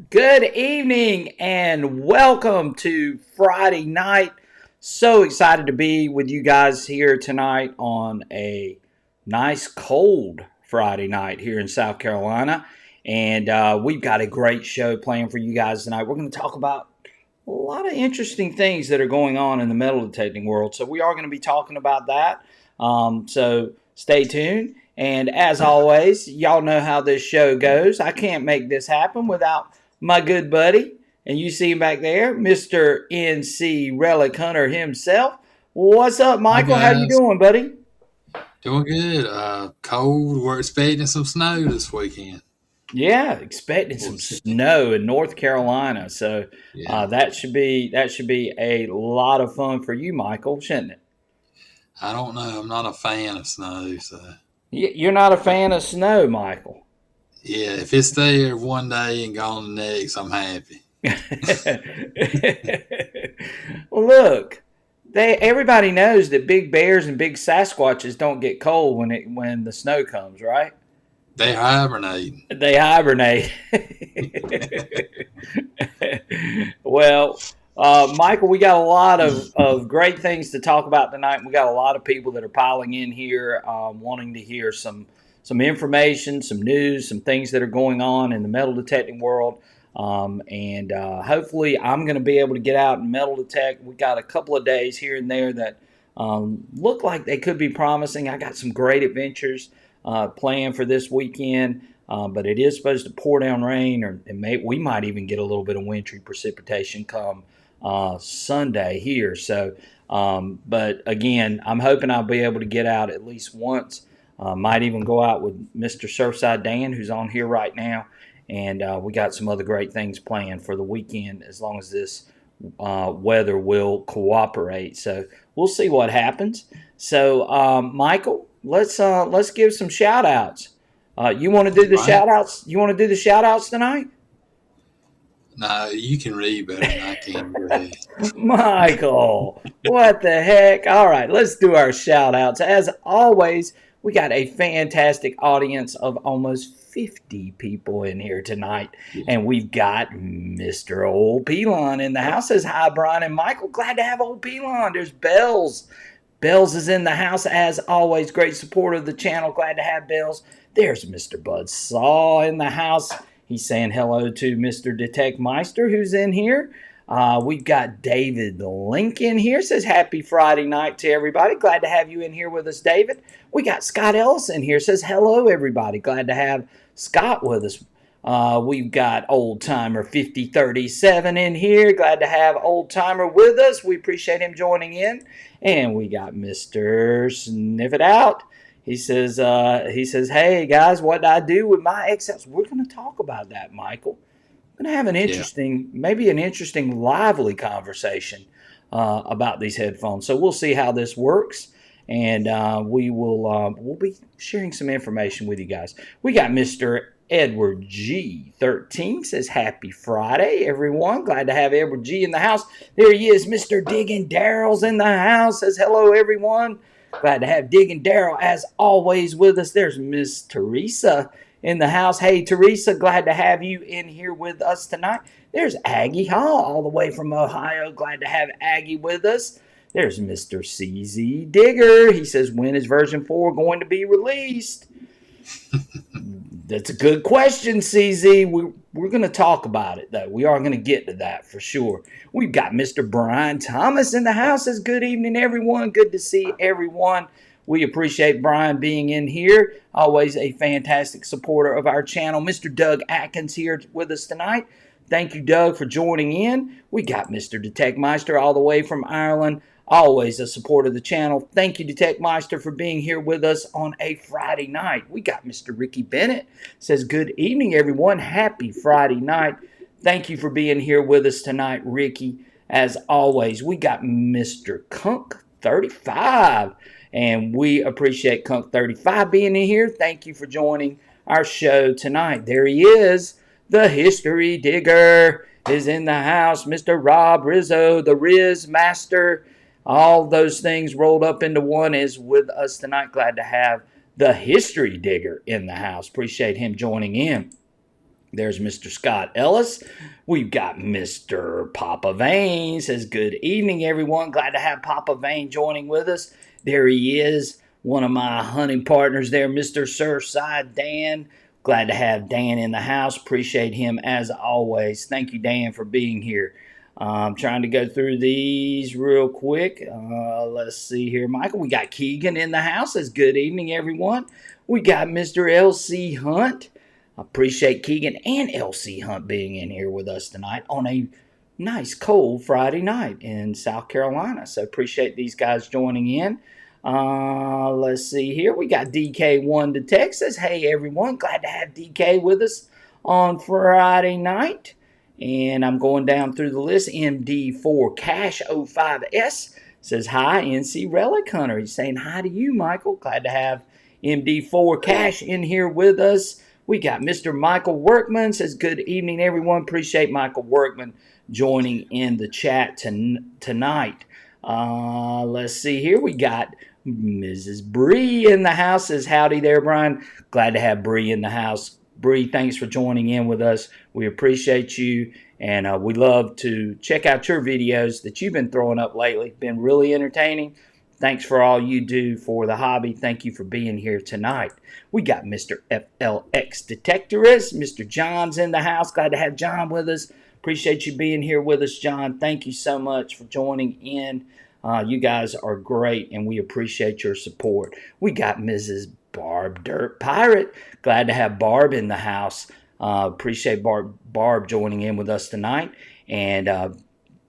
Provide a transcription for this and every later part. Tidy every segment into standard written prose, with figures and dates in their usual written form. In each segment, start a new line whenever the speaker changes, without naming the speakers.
Good evening and welcome to Friday night. So excited to be with you guys here tonight on a nice cold Friday night here in South Carolina. And we've got a great show planned for you guys tonight. We're going to talk about a lot of interesting things that are going on in the metal detecting world. So we are going to be talking about that. So stay tuned. And as always, y'all know how this show goes. I can't make this happen without my good buddy, and you see him back there, Mr. NC Relic Hunter himself. What's up,
Hi
Michael? How you
guys,
doing, buddy?
doing good. Cold. We're expecting some snow this weekend.
Yeah, expecting
We'll
some
see.
snow in North Carolina. So
Yeah,
that should be a lot of fun for you, Michael, shouldn't it?
I don't know. I'm not a fan of snow, so
You're not a
but
fan of snow, Michael.
yeah, if it's there one day and gone the next, I'm happy.
Well, look, everybody knows that big bears and big Sasquatches don't get cold when the snow comes, right?
They hibernating.
They hibernate. Well, Michael, we got a lot of great things to talk about tonight. We got a lot of people that are piling in here, wanting to hear some information, some news, some things that are going on in the metal detecting world. And hopefully, I'm going to be able to get out and metal detect. We got a couple of days here and there that look like they could be promising. I got some great adventures planned for this weekend. But it is supposed to pour down rain, or we might even get a little bit of wintry precipitation come Sunday here. So, but again, I'm hoping I'll be able to get out at least once. Might even go out with Mr. Surfside Dan, who's on here right now, and we got some other great things planned for the weekend as long as this weather will cooperate. So we'll see what happens. So, Michael, let's give some shout outs. You want to do
All
the
right.
shout outs? You want to do the shout outs tonight?
No, you can read better than I can. Go ahead.
Michael, what the heck? All right, let's do our shout outs. As always, we got a fantastic audience of almost 50 people in here tonight.
Yeah.
And we've got Mr. Old Pelon in the house. Says hi, Brian and Michael. Glad to have Old Pelon. There's Bells. Bells is in the house as always. Great supporter of the channel. Glad to have Bells. There's Mr. Bud Saw in the house. He's saying hello to Mr. Detect Meister, who's in here. We've got David Lincoln here. Says happy Friday night to everybody. Glad to have you in here with us, David. We got Scott Ellis in here. Says hello, everybody. Glad to have Scott with us. We've got old timer 5037 in here. Glad to have old timer with us. We appreciate him joining in. And we got Mr. Sniff It Out. He says, hey guys, what did I do with my XLs? We're going to talk about that, Michael. We're going to have
Yeah.
maybe an interesting, lively conversation about these headphones. So we'll see how this works, and we'll be sharing some information with you guys. We got Mr. Edward G13 says happy Friday, everyone. Glad to have Edward G in the house. There he is, Mr. Digging Daryl's in the house. Says hello, everyone. Glad to have Digging Daryl as always with us. There's Miss Teresa in the house. Hey, Teresa, glad to have you in here with us tonight. There's Aggie Hall, all the way from Ohio. Glad to have Aggie with us. There's Mr. CZ Digger. He says, when is version 4 going to be released? That's a good question, CZ. We're going to talk about it, though. We are going to get to that for sure. We've got Mr. Brian Thomas in the house. Says, good evening, everyone. Good to see everyone. We appreciate Brian being in here. Always a fantastic supporter of our channel. Mr. Doug Atkins here with us tonight. Thank you, Doug, for joining in. We got Mr. Detect Meister all the way from Ireland. Always a supporter of the channel. Thank you, Detect Meister, for being here with us on a Friday night. We got Mr. Ricky Bennett. Says, good evening, everyone. Happy Friday night. Thank you for being here with us tonight, Ricky. As always, we got Mr. Kunk35. And we appreciate Kunk35 being in here. Thank you for joining our show tonight. There he is. The History Digger is in the house. Mr. Rob Rizzo, the Riz Master. All those things rolled up into one is with us tonight. Glad to have the History Digger in the house. Appreciate him joining in. There's Mr. Scott Ellis. We've got Mr. Papa Vane. Says, good evening, everyone. Glad to have Papa Vane joining with us. There he is, one of my hunting partners there, Mr. Surfside Dan. Glad to have Dan in the house. Appreciate him as always. Thank you, Dan, for being here. I'm trying to go through these real quick. Let's see here, Michael. We got Keegan in the house. Says, good evening, everyone. We got Mr. L.C. Hunt. Appreciate Keegan and L.C. Hunt being in here with us tonight on a nice cold Friday night in South Carolina. So appreciate these guys joining in. Let's see here. We got DK1 to Texas. Hey, everyone. Glad to have DK with us on Friday night. And I'm going down through the list. MD4 Cash 05S says, hi, NC Relic Hunter. He's saying hi to you, Michael. Glad to have MD4 Cash in here with us. We got Mr. Michael Workman. Says, good evening, everyone. Appreciate Michael Workman joining in the chat tonight. Let's see here. We got Mrs. Bree in the house. Says, howdy there, Brian. Glad to have Bree in the house. Bree, thanks for joining in with us. We appreciate you, and we love to check out your videos that you've been throwing up lately. Been really entertaining. Thanks for all you do for the hobby. Thank you for being here tonight. We got Mr. FLX Detectorist. Mr. John's in the house. Glad to have John with us. Appreciate you being here with us, John. Thank you so much for joining in. You guys are great, and we appreciate your support. We got Mrs. Barb Dirt Pirate. Glad to have Barb in the house. Appreciate Barb joining in with us tonight and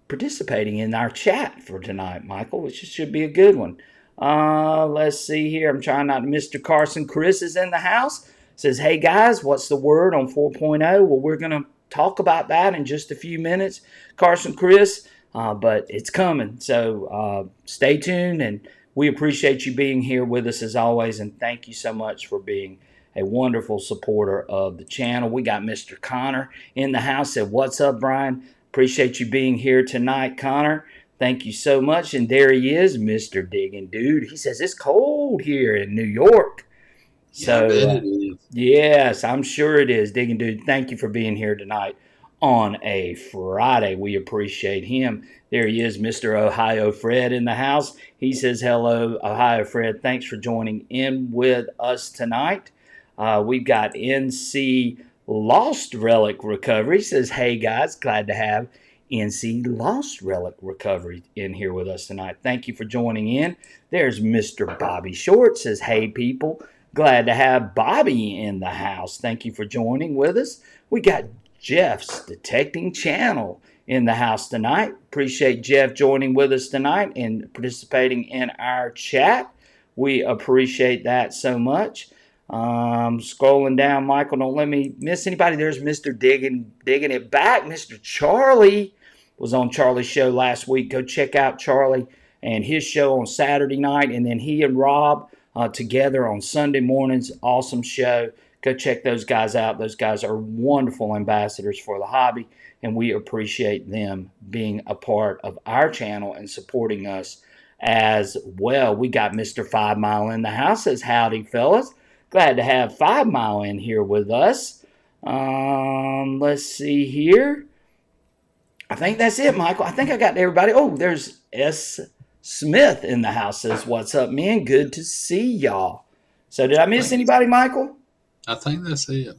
participating in our chat for tonight, Michael, which should be a good one. Let's see here. I'm trying not to. Mr. Carson Chris is in the house. Says, hey, guys, what's the word on 4.0? Well, we're going to talk about that in just a few minutes, Carson Chris, but it's coming. So stay tuned, and we appreciate you being here with us as always, and thank you so much for being a wonderful supporter of the channel. We got Mr. Connor in the house. Said, what's up, Brian? Appreciate you being here tonight, Connor. Thank you so much. And there he is, Mr. Digging Dude. He says, it's cold here in New York. So, yes, I'm sure it is. Digging Dude, thank you for being here tonight on a Friday. We appreciate him. There he is, Mr. Ohio Fred in the house. He says, hello, Ohio Fred. Thanks for joining in with us tonight. We've got NC Lost Relic Recovery. Says, hey, guys, glad to have NC Lost Relic Recovery in here with us tonight. Thank you for joining in. There's Mr. Bobby Short. Says, hey, people, glad to have Bobby in the house. Thank you for joining with us. We got Jeff's Detecting Channel in the house tonight. Appreciate Jeff joining with us tonight and participating in our chat. We appreciate that so much. Scrolling down, Michael, don't let me miss anybody. There's Mr. Digging It Back. Mr. Charlie was on Charlie's show last week. Go check out Charlie and his show on Saturday night, and then he and Rob together on Sunday mornings. Awesome show. Go check those guys out. Those guys are wonderful ambassadors for the hobby, and we appreciate them being a part of our channel and supporting us as well. We got Mr. 5 Mile in the house. Says, howdy, fellas. Glad to have 5 Mile in here with us. Let's see here. I think that's it, Michael. I think I got everybody. Oh, there's S. Smith in the house. Says, what's up, man? Good to see y'all. So did I miss anybody, Michael?
I think that's it.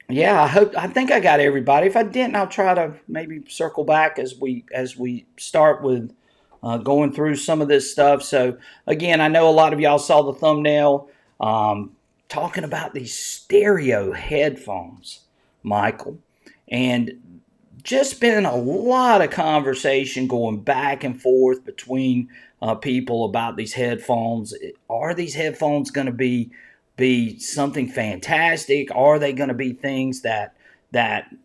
Yeah, I think I got everybody. If I didn't, I'll try to maybe circle back as we start with going through some of this stuff. So again, I know a lot of y'all saw the thumbnail. Talking about these stereo headphones, Michael, and just been a lot of conversation going back and forth between people about these headphones. Are these headphones going to be something fantastic? Are they going to be things that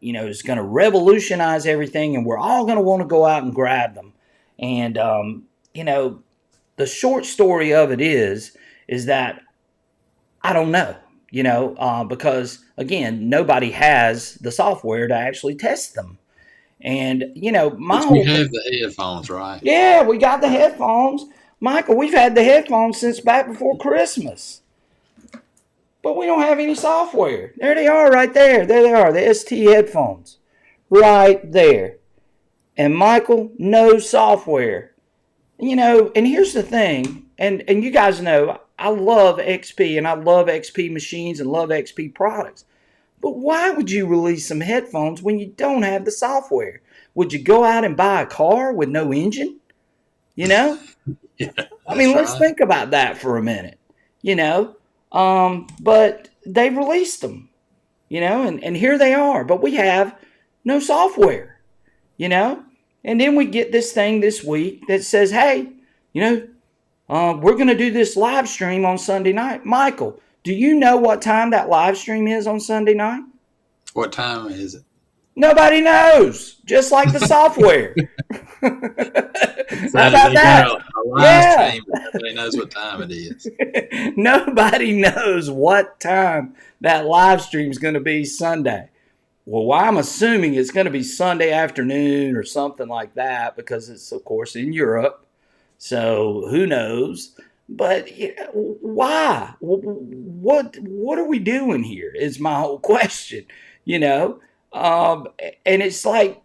is going to revolutionize everything, and we're all going to want to go out and grab them? And the short story of it is that I don't know, because, again, nobody has the software to actually test them. And, we
have the headphones, right?
Yeah, we got the headphones. Michael, we've had the headphones since back before Christmas. but we don't have any software. There they are right there. There they are, the ST headphones right there. And Michael, no software. And here's the thing, and you guys know, I love XP and I love XP machines and love XP products. But why would you release some headphones when you don't have the software? Would you go out and buy a car with no engine?
Yeah,
I mean,
that's
let's
right.
think about that for a minute. You know, but they released them. And here they are. But we have no software. You know, and then we get this thing this week that says, "Hey, we're going to do this live stream on Sunday night." Michael, do you know what time that live stream is on Sunday night?
What time is it?
Nobody knows, just like the software. How
So
about
they
that?
got a live
Yeah.
stream, but nobody knows what time it is.
Nobody knows what time that live stream is going to be Sunday. Well, I'm assuming it's going to be Sunday afternoon or something like that because it's, of course, in Europe. So who knows? But why? What are we doing here? Is my whole question. You know, and it's like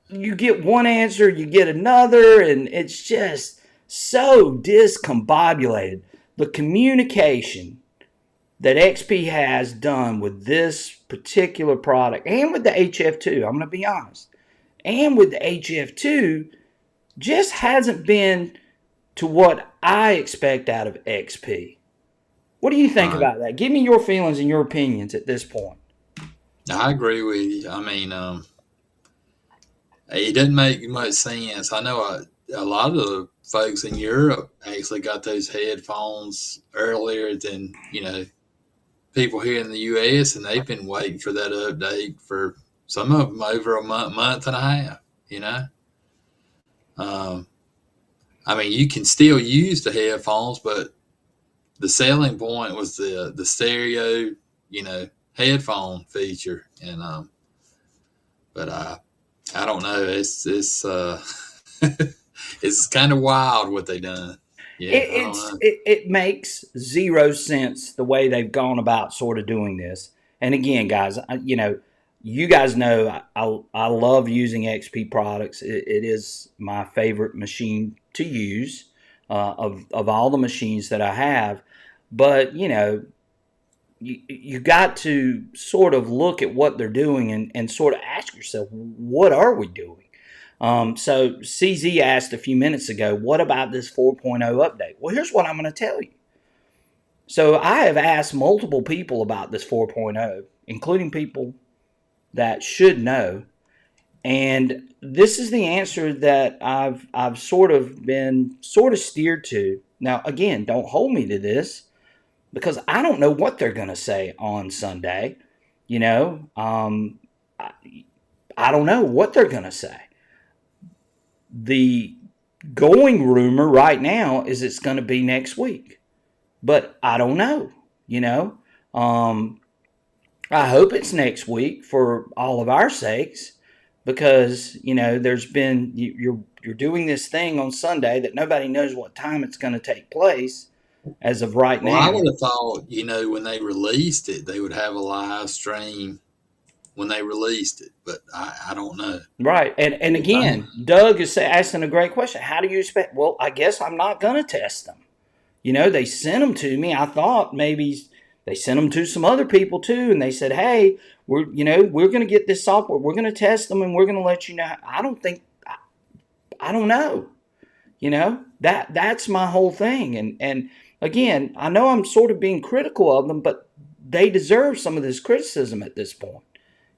you get one answer, you get another, and it's just so discombobulated. The communication that XP has done with this particular product and with the HF2, I'm going to be honest, and with the HF2 just hasn't been to what I expect out of XP. What do you think
Right.
about that? Give me your feelings and your opinions at this point.
I agree with you. I mean, it doesn't make much sense. I know a lot of the folks in Europe actually got those headphones earlier than people here in the U.S. and they've been waiting for that update for some of them over a month and a half. You know, um, I mean, you can still use the headphones, but the selling point was the stereo, headphone feature, and but I don't know. It's it's kind of wild what they done. Yeah, I don't know.
It makes zero sense the way they've gone about sort of doing this. And again, guys, you guys know I love using XP products. It is my favorite machine to use of all the machines that I have. But you got to sort of look at what they're doing and sort of ask yourself, what are we doing? So CZ asked a few minutes ago, what about this 4.0 update? Well, here's what I'm going to tell you. So I have asked multiple people about this 4.0, including people that should know. And this is the answer that I've sort of been steered to. Now, again, don't hold me to this because I don't know what they're going to say on Sunday. I don't know what they're going to say. The going rumor right now is it's going to be next week, but I don't know. I hope it's next week for all of our sakes, because there's been you're doing this thing on Sunday that nobody knows what time it's going to take place as of right
Well, I
now.
would have thought, when they released it, they would have a live stream when they released it, but I don't know.
Right. And
If I,
again, Doug is asking a great question. How do you expect? Well, I guess I'm not going to test them. They sent them to me. I thought maybe they sent them to some other people too, and they said, "Hey, we're going to get this software. We're going to test them, and we're going to let you know." I don't think. I don't know. That's my whole thing. And again, I know I'm sort of being critical of them, but they deserve some of this criticism at this point.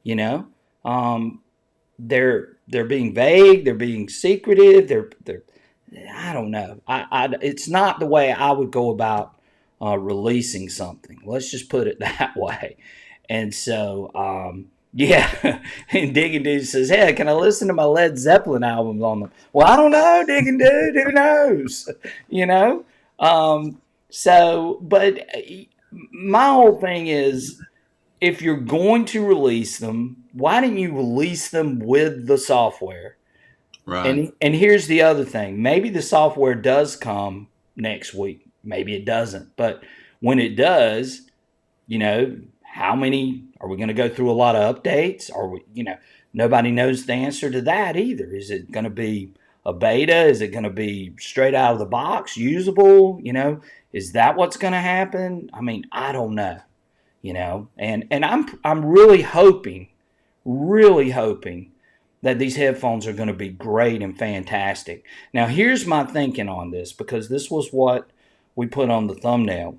You know, um, they're being vague. They're being secretive. They're I don't know. It's not the way I would go about releasing something. Let's just put it that way. And so, yeah. And Digging Dude says, "Hey, can I listen to my Led Zeppelin albums on them?" Well, I don't know, Digging Dude. Who knows? You know. But my whole thing is, if you're going to release them, why didn't you release them with the software?
right.
And here's the other thing. Maybe the software does come next week. Maybe it doesn't. But when it does, how many are we going to go through? A lot of updates? Are we, nobody knows the answer to that either. Is it going to be a beta? Is it going to be straight out of the box, usable? Is that what's going to happen? I mean, I don't know. And I'm really hoping that these headphones are going to be great and fantastic. Now, here's my thinking on this, because this was what we put on the thumbnail.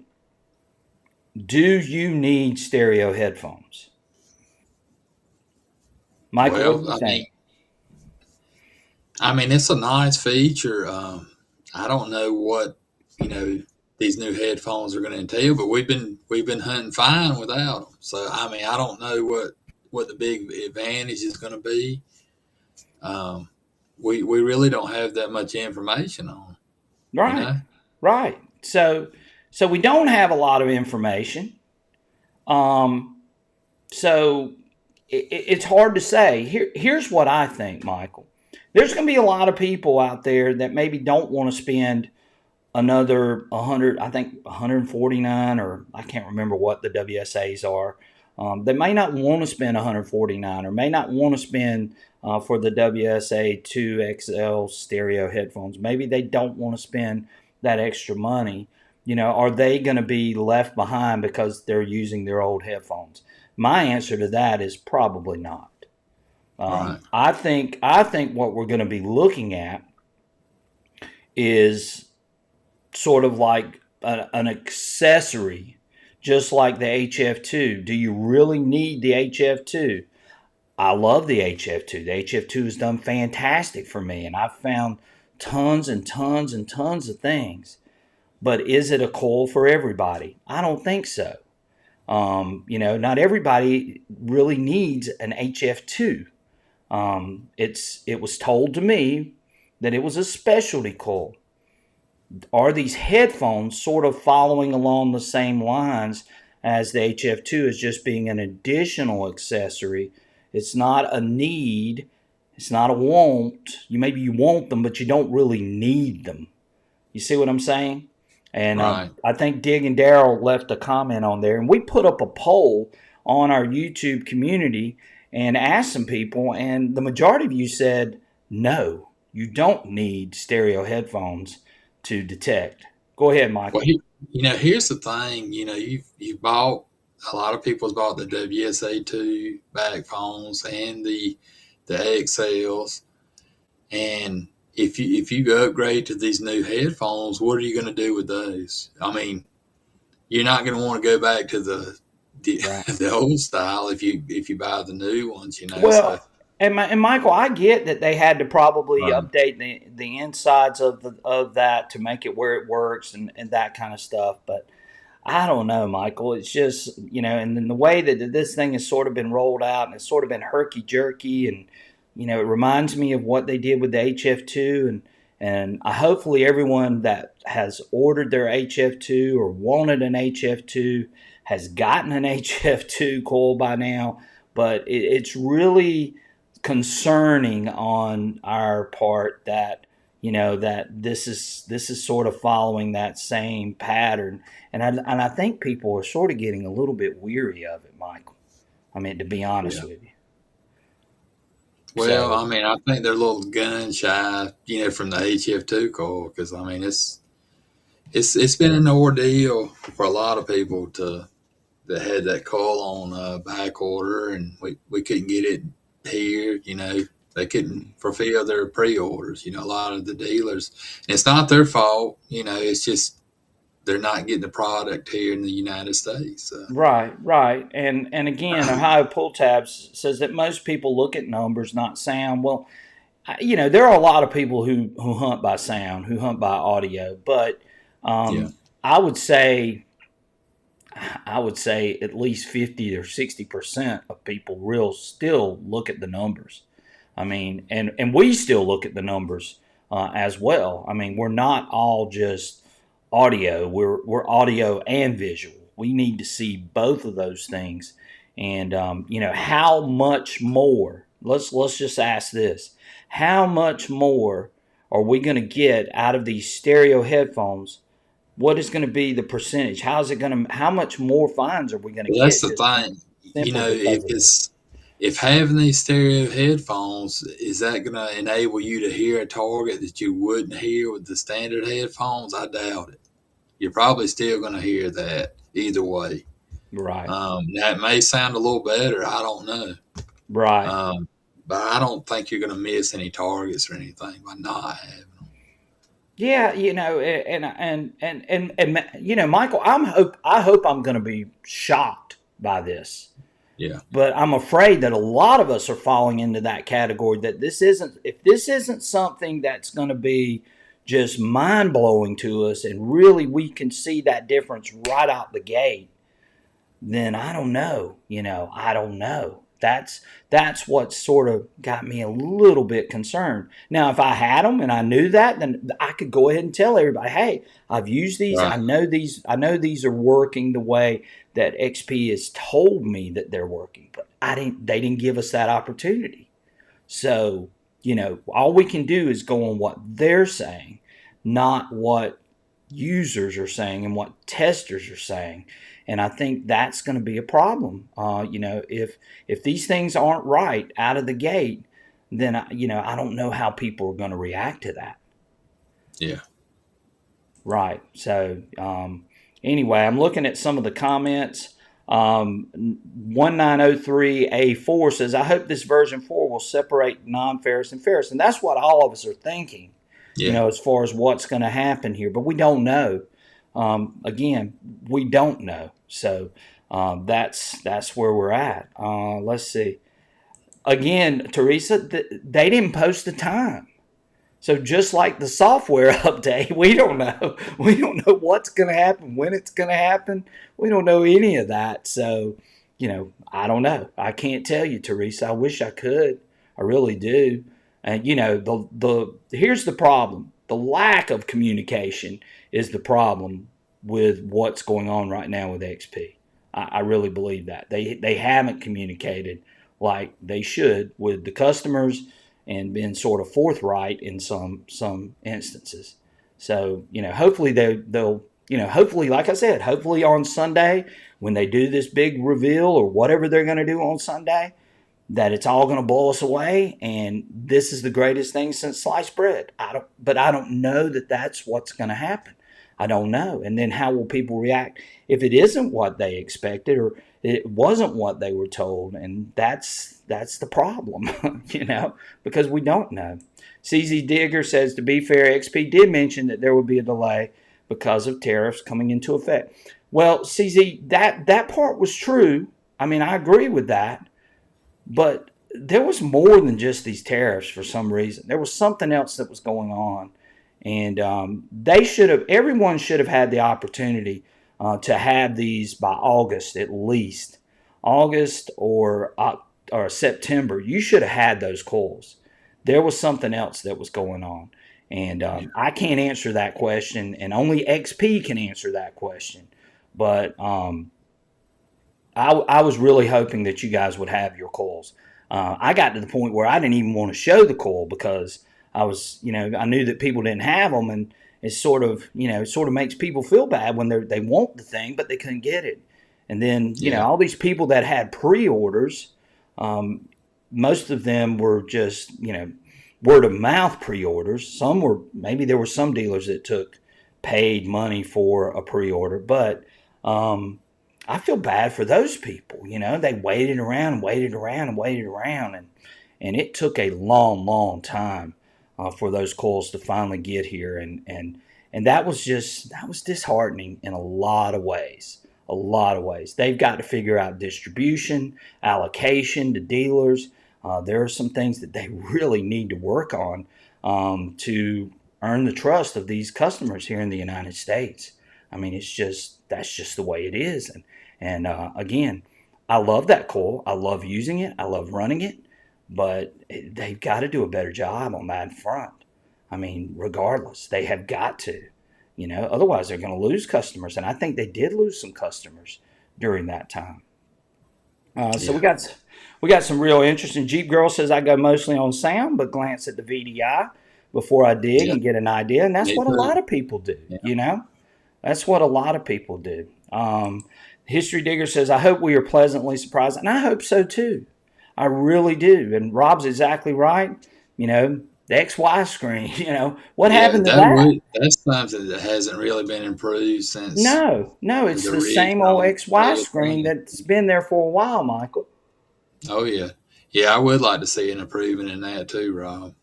Do you need stereo headphones? Michael,
Well,
what do you think?
I mean, it's a nice feature. I don't know what you know these new headphones are going to entail, but we've been hunting fine without them. So I mean, I don't know what the big advantage is going to be. Um, we really don't have that much information on. You
Right,
know,
right. So we don't have a lot of information. Um, so it's hard to say. Here's what I think, Michael. There's going to be a lot of people out there that maybe don't want to spend another 100, I think 149, or I can't remember what the WSAs are. They may not want to spend 149, or may not want to spend for the WSA 2XL stereo headphones. Maybe they don't want to spend that extra money. Are they going to be left behind because they're using their old headphones? My answer to that is probably not.
right?
I think what we're going to be looking at is sort of like an accessory, just like the HF2. Do you really need the HF2? I love the HF2. The HF2 has done fantastic for me, and I've found tons and tons and tons of things. But is it a coil for everybody? I don't think so. Not everybody really needs an HF2. It was told to me that it was a specialty coil. Are these headphones sort of following along the same lines as the HF2, as just being an additional accessory? It's not a need. It's not a want. Maybe you want them, but you don't really need them. You see what I'm saying? And
Right.
I think Dig and Daryl left a comment on there, and we put up a poll on our YouTube community and asked some people, and the majority of you said no, you don't need stereo headphones to detect. Go ahead,
Well,
Michael.
here's the thing. You bought a lot of people's bought the WSA2 back phones and the XLs, and if you upgrade to these new headphones, what are you going to do with those? I mean, you're not going to want to go back to the,
Right.
the old style if you buy the new ones. So
Well, and Michael, I get that they had to probably
right,
update the insides of that to make it where it works and that kind of stuff. But I don't know, Michael. It's just, and then the way that this thing has sort of been rolled out, and it's sort of been herky jerky, and it reminds me of what they did with the HF2, and hopefully everyone that has ordered their HF2 or wanted an HF2 has gotten an HF2 coil by now. But it's really concerning on our part that that this is sort of following that same pattern, and I think people are sort of getting a little bit weary of it, Michael. I mean, to be honest
yeah.
with you.
Well,
So
I mean, I think they're a little gun shy, from the HF2 call because I mean it's been an ordeal for a lot of people that had that call on back order, and we couldn't get it here. They couldn't fulfill their pre-orders. A lot of the dealers, and it's not their fault. It's just they're not getting the product here in the United States. So.
right, and again, Ohio Pull Tabs says that most people look at numbers, not sound. Well, there are a lot of people who hunt by sound, who hunt by audio, but
Yeah,
I would say at least 50 or 60% of people real still look at the numbers. I mean, and we still look at the numbers as well. I mean, we're not all just audio. We're audio and visual. We need to see both of those things. And how much more? Let's just ask this: how much more are we going to get out of these stereo headphones what is going to be the percentage? How's it going to? How much more fines are we going to
Well, that's
get?
the
Just
thing.
simply because of this.
If having these stereo headphones, is that going to enable you to hear a target that you wouldn't hear with the standard headphones? I doubt it. You're probably still going to hear that either way.
Right.
That may sound a little better. I don't know.
Right.
But I don't think you're going to miss any targets or anything by not having them.
Yeah, and Michael, I hope I'm going to be shocked by this.
Yeah.
But I'm afraid that a lot of us are falling into that category, that if this isn't something that's going to be just mind blowing to us and really we can see that difference right out the gate, then I don't know. I don't know. That's what sort of got me a little bit concerned. Now, if I had them and I knew that, then I could go ahead and tell everybody, "Hey, I've used these.
Right.
I know these are working the way that XP has told me that they're working." But they didn't give us that opportunity. So, all we can do is go on what they're saying, not what users are saying and what testers are saying. And I think that's going to be a problem. If these things aren't right out of the gate, then I don't know how people are going to react to that.
Yeah.
Right. So anyway, I'm looking at some of the comments. 1903A4 says, "I hope this version 4 will separate non-ferrous and ferrous," and that's what all of us are thinking.
Yeah.
As far as what's going to happen here, but we don't know. Again, we don't know. So that's where we're at. Let's see. Again, Teresa, they didn't post the time. So just like the software update, we don't know. We don't know what's going to happen, when it's going to happen. We don't know any of that. So, I don't know. I can't tell you, Teresa. I wish I could. I really do. And here's the problem. The lack of communication is the problem with what's going on right now with XP. I really believe that. They haven't communicated like they should with the customers and been sort of forthright in some instances. So, hopefully they'll hopefully, like I said, hopefully on Sunday when they do this big reveal or whatever they're going to do on Sunday, that it's all going to blow us away, and this is the greatest thing since sliced bread. But I don't know that that's what's going to happen. I don't know. And then how will people react if it isn't what they expected or it wasn't what they were told? And that's the problem, because we don't know. CZ Digger says, to be fair, XP did mention that there would be a delay because of tariffs coming into effect. Well, CZ, that part was true. I mean, I agree with that. But there was more than just these tariffs for some reason. There was something else that was going on. And everyone should have had the opportunity to have these by August at least. August or September, you should have had those coils. There was something else that was going on. And I can't answer that question, and only XP can answer that question. But I was really hoping that you guys would have your coils. I got to the point where I didn't even want to show the coil because I knew that people didn't have them, and it sort of makes people feel bad when they want the thing, but they couldn't get it. And then, all these people that had pre-orders, most of them were just, word of mouth pre-orders. Maybe there were some dealers that took paid money for a pre-order, but I feel bad for those people. They waited around, and it took a long, long time for those coils to finally get here, and that was disheartening in a lot of ways. They've got to figure out distribution, allocation to dealers. There are some things that they really need to work on to earn the trust of these customers here in the United States. I mean, that's just the way it is. And again, I love that coil. I love using it. I love running it. But they've got to do a better job on that front. I mean, regardless, they have got to. Otherwise they're going to lose customers. And I think they did lose some customers during that time. So we got some real interesting. Jeep Girl says, I go mostly on sound, but glance at the VDI before I dig and get an idea. And that's what a lot of people do, That's what a lot of people do. History Digger says, I hope we are pleasantly surprised. And I hope so too. I really do. And Rob's exactly right. You know, the XY screen, what
Yeah,
happened to that?
that's something that hasn't really been improved since
No, it's
the
the same old
original
XY screen
airplane.
that's been there for a while, Michael.
Oh yeah, yeah. I would like to see an improvement in that too, Rob.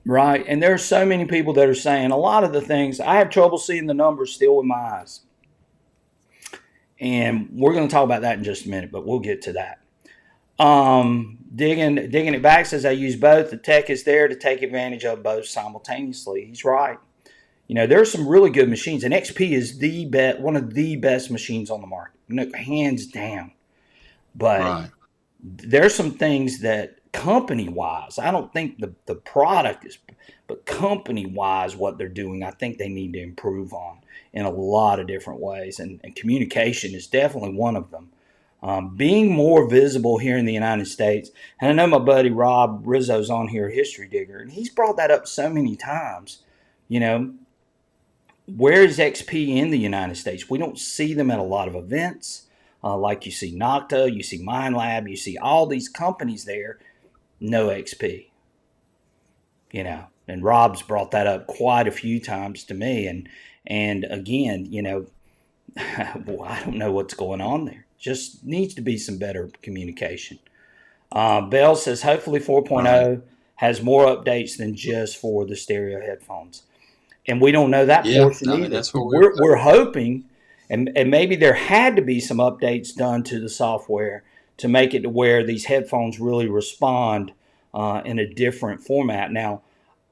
Right. And there are so many people that are saying a lot of the things. I have trouble seeing the numbers still with my eyes. And we're going to talk about that in just a minute, but we'll get to that. Digging it back says I use both. The tech is there to take advantage of both simultaneously. He's right. There are some really good machines, and XP is one of the best machines on the market, hands down. But
Right.
there's some things that company-wise, I don't think the product is, but company-wise, what they're doing, I think they need to improve on in a lot of different ways, and communication is definitely one of them. Being more visible here in the United States, and I know my buddy Rob Rizzo's on here, History Digger, and he's brought that up so many times. Where is XP in the United States? We don't see them at a lot of events. Like you see Nocta, you see Minelab, you see all these companies there, no XP. And Rob's brought that up quite a few times to me. And again, well, I don't know what's going on there. Just needs to be some better communication. Bell says hopefully
Right.
4.0 has more updates than just for the stereo headphones. And we don't know that
Yeah.
portion
I mean,
either.
that's what we're.
We're hoping, and maybe there had to be some updates done to the software to make it to where these headphones really respond in a different format. Now,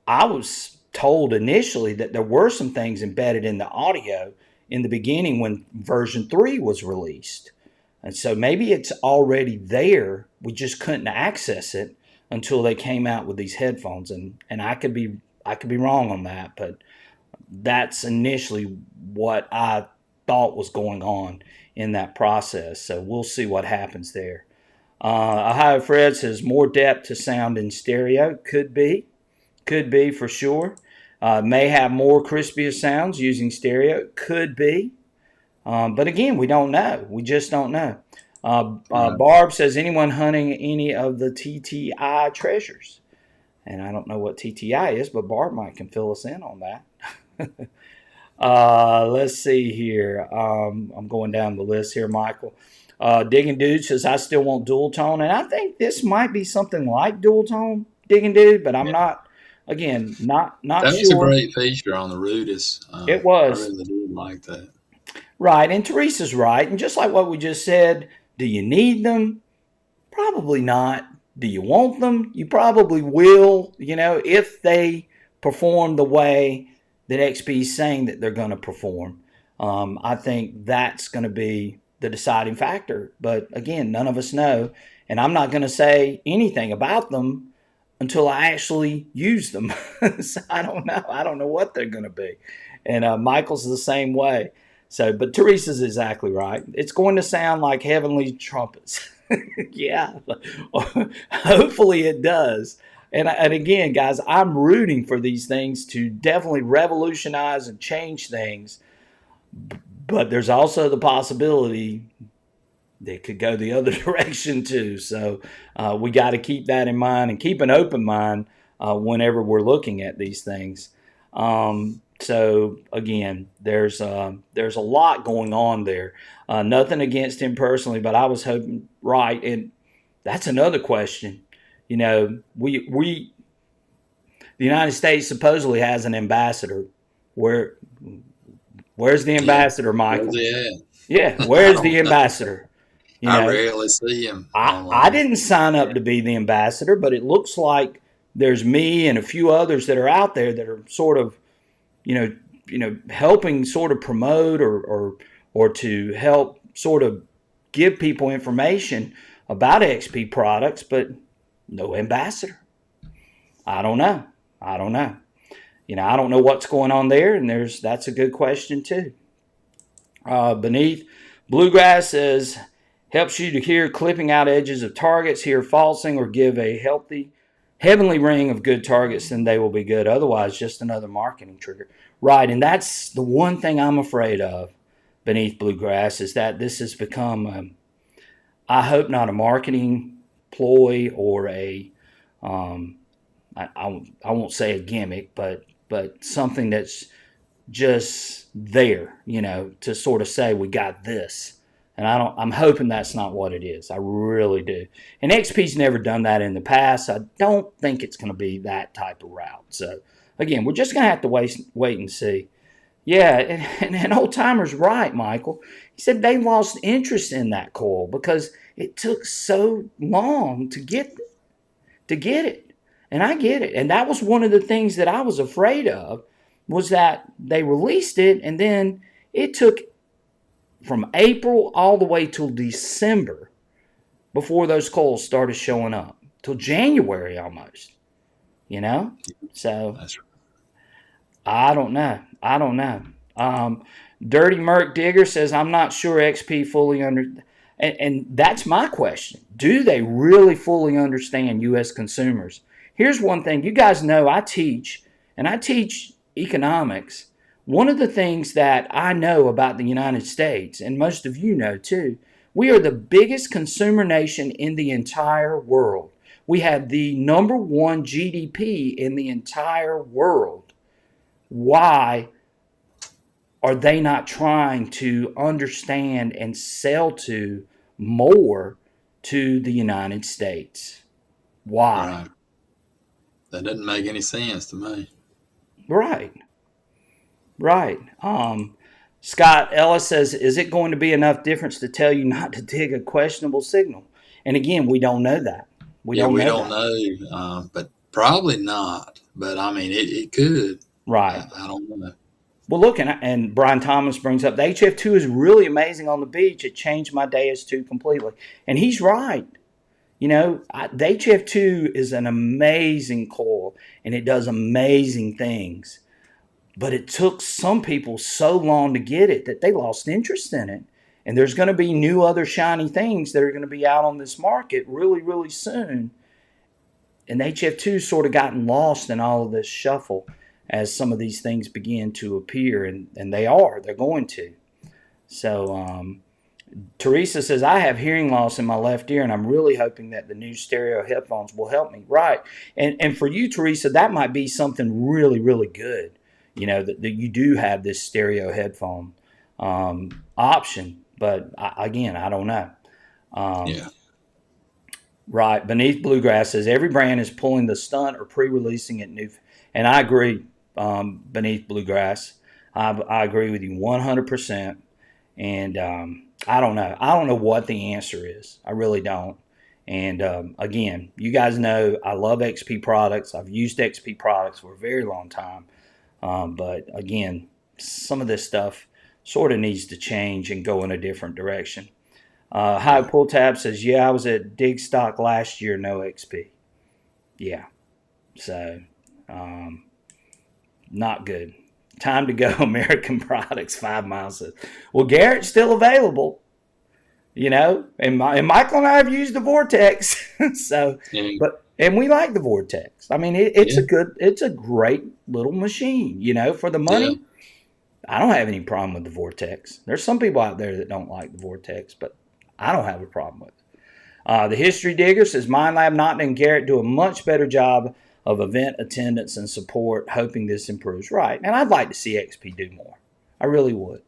I was told initially that there were some things embedded in the audio in the beginning when version 3 was released. And so maybe it's already there. We just couldn't access it until they came out with these headphones. And I could be wrong on that, but that's initially what I thought was going on in that process. So we'll see what happens there. Ohio Fred says more depth to sound in stereo. Could be for sure. May have more crispier sounds using stereo. Could be. But again, we don't know. We just don't know.
Right.
Barb says, anyone hunting any of the TTI treasures? And I don't know what TTI is, but Barb might can fill us in on that. Let's see here. I'm going down the list here, Michael. Digging Dude says, I still want dual tone. And I think this might be something like dual tone, Digging Dude, but I'm not, again, not
That was a
sure.
great feature on the Rudis.
It
I
was.
really did like that.
Right. And Teresa's right. And just like what we just said, do you need them? Probably not. Do you want them? You probably will, if they perform the way that XP is saying that they're going to perform. I think that's going to be the deciding factor. But again, none of us know. And I'm not going to say anything about them until I actually use them. So I don't know. I don't know what they're going to be. And Michael's the same way. So, but Teresa's exactly right. It's going to sound like heavenly trumpets. Yeah, hopefully it does. And again, guys, I'm rooting for these things to definitely revolutionize and change things. But there's also the possibility they could go the other direction too. So we got to keep that in mind and keep an open mind whenever we're looking at these things. So again, there's a lot going on there. Nothing against him personally, but I was hoping right, and that's another question. We the United States supposedly has an ambassador. Where where's the
Yeah.
ambassador,
Where's
Michael?
he
Yeah,
at? I
where's the
don't know.
ambassador? You
I
know,
rarely see him
I
online.
didn't sign up to be the ambassador, but it looks like there's me and a few others that are out there that are sort of, helping sort of promote or to help sort of give people information about XP products, but no ambassador. I don't know. I don't know. I don't know what's going on there, and that's a good question too. Beneath, Bluegrass says helps you to hear clipping out edges of targets, hear falsing, or give a heavenly ring of good targets, then they will be good. Otherwise, just another marketing trigger. Right. And that's the one thing I'm afraid of beneath Bluegrass is that this has become, I hope not a marketing ploy or um, I won't say a gimmick, but something that's just there, to sort of say we got this. And I'm hoping that's not what it is. I really do. And XP's never done that in the past. I don't think it's going to be that type of route. So again, we're just going to have to wait and see. Yeah, and Old Timer's right, Michael. He said they lost interest in that coil because it took so long to get it. And I get it. And that was one of the things that I was afraid of was that they released it and then it took from April all the way till December before those coils started showing up. Till January almost. So
That's right.
I don't know. Dirty Merc Digger says, I'm not sure XP fully and that's my question. Do they really fully understand U.S. consumers? Here's one thing. You guys know I teach economics. One of the things that I know about the United States, and most of you know too, we are the biggest consumer nation in the entire world. We have the number one GDP in the entire world. Why are they not trying to understand and sell to more to the United States? Why?
Right. That doesn't make any sense to me.
Right. Scott Ellis says, is it going to be enough difference to tell you not to dig a questionable signal? And again, we don't know that. We don't
know, but probably not. But I mean, it could.
Right.
I don't know.
Well, look, and Brian Thomas brings up the HF2 is really amazing on the beach. It changed my day as 2 completely. And he's right. The HF2 is an amazing coil, and it does amazing things. But it took some people so long to get it that they lost interest in it. And there's going to be new other shiny things that are going to be out on this market really, really soon. And HF2 sort of gotten lost in all of this shuffle as some of these things begin to appear, and they're going to. So Teresa says, I have hearing loss in my left ear, and I'm really hoping that the new stereo headphones will help me. Right. And for you, Teresa, that might be something really, really good, that you do have this stereo headphone option. But again, I don't know.
Yeah.
Right. Beneath Bluegrass says, every brand is pulling the stunt or pre-releasing it new. And I agree. Beneath Bluegrass, I agree with you 100%. And I don't know. I don't know what the answer is. I really don't. And again, you guys know I love XP products. I've used XP products for a very long time. But again, some of this stuff sort of needs to change and go in a different direction. High Pull Tab says, yeah, I was at Dig Stock last year, no XP. Yeah. So not good. Time to go, American Products, 5 miles. Well, Garrett's still available, and Michael and I have used the Vortex. So, and we like the Vortex. I mean, it's a great little machine, for the money. Yeah. I don't have any problem with the Vortex. There's some people out there that don't like the Vortex, but I don't have a problem with it. The History Digger says, Minelab, Naughton, and Garrett do a much better job of event attendance and support, hoping this improves. Right. And I'd like to see XP do more. I really would.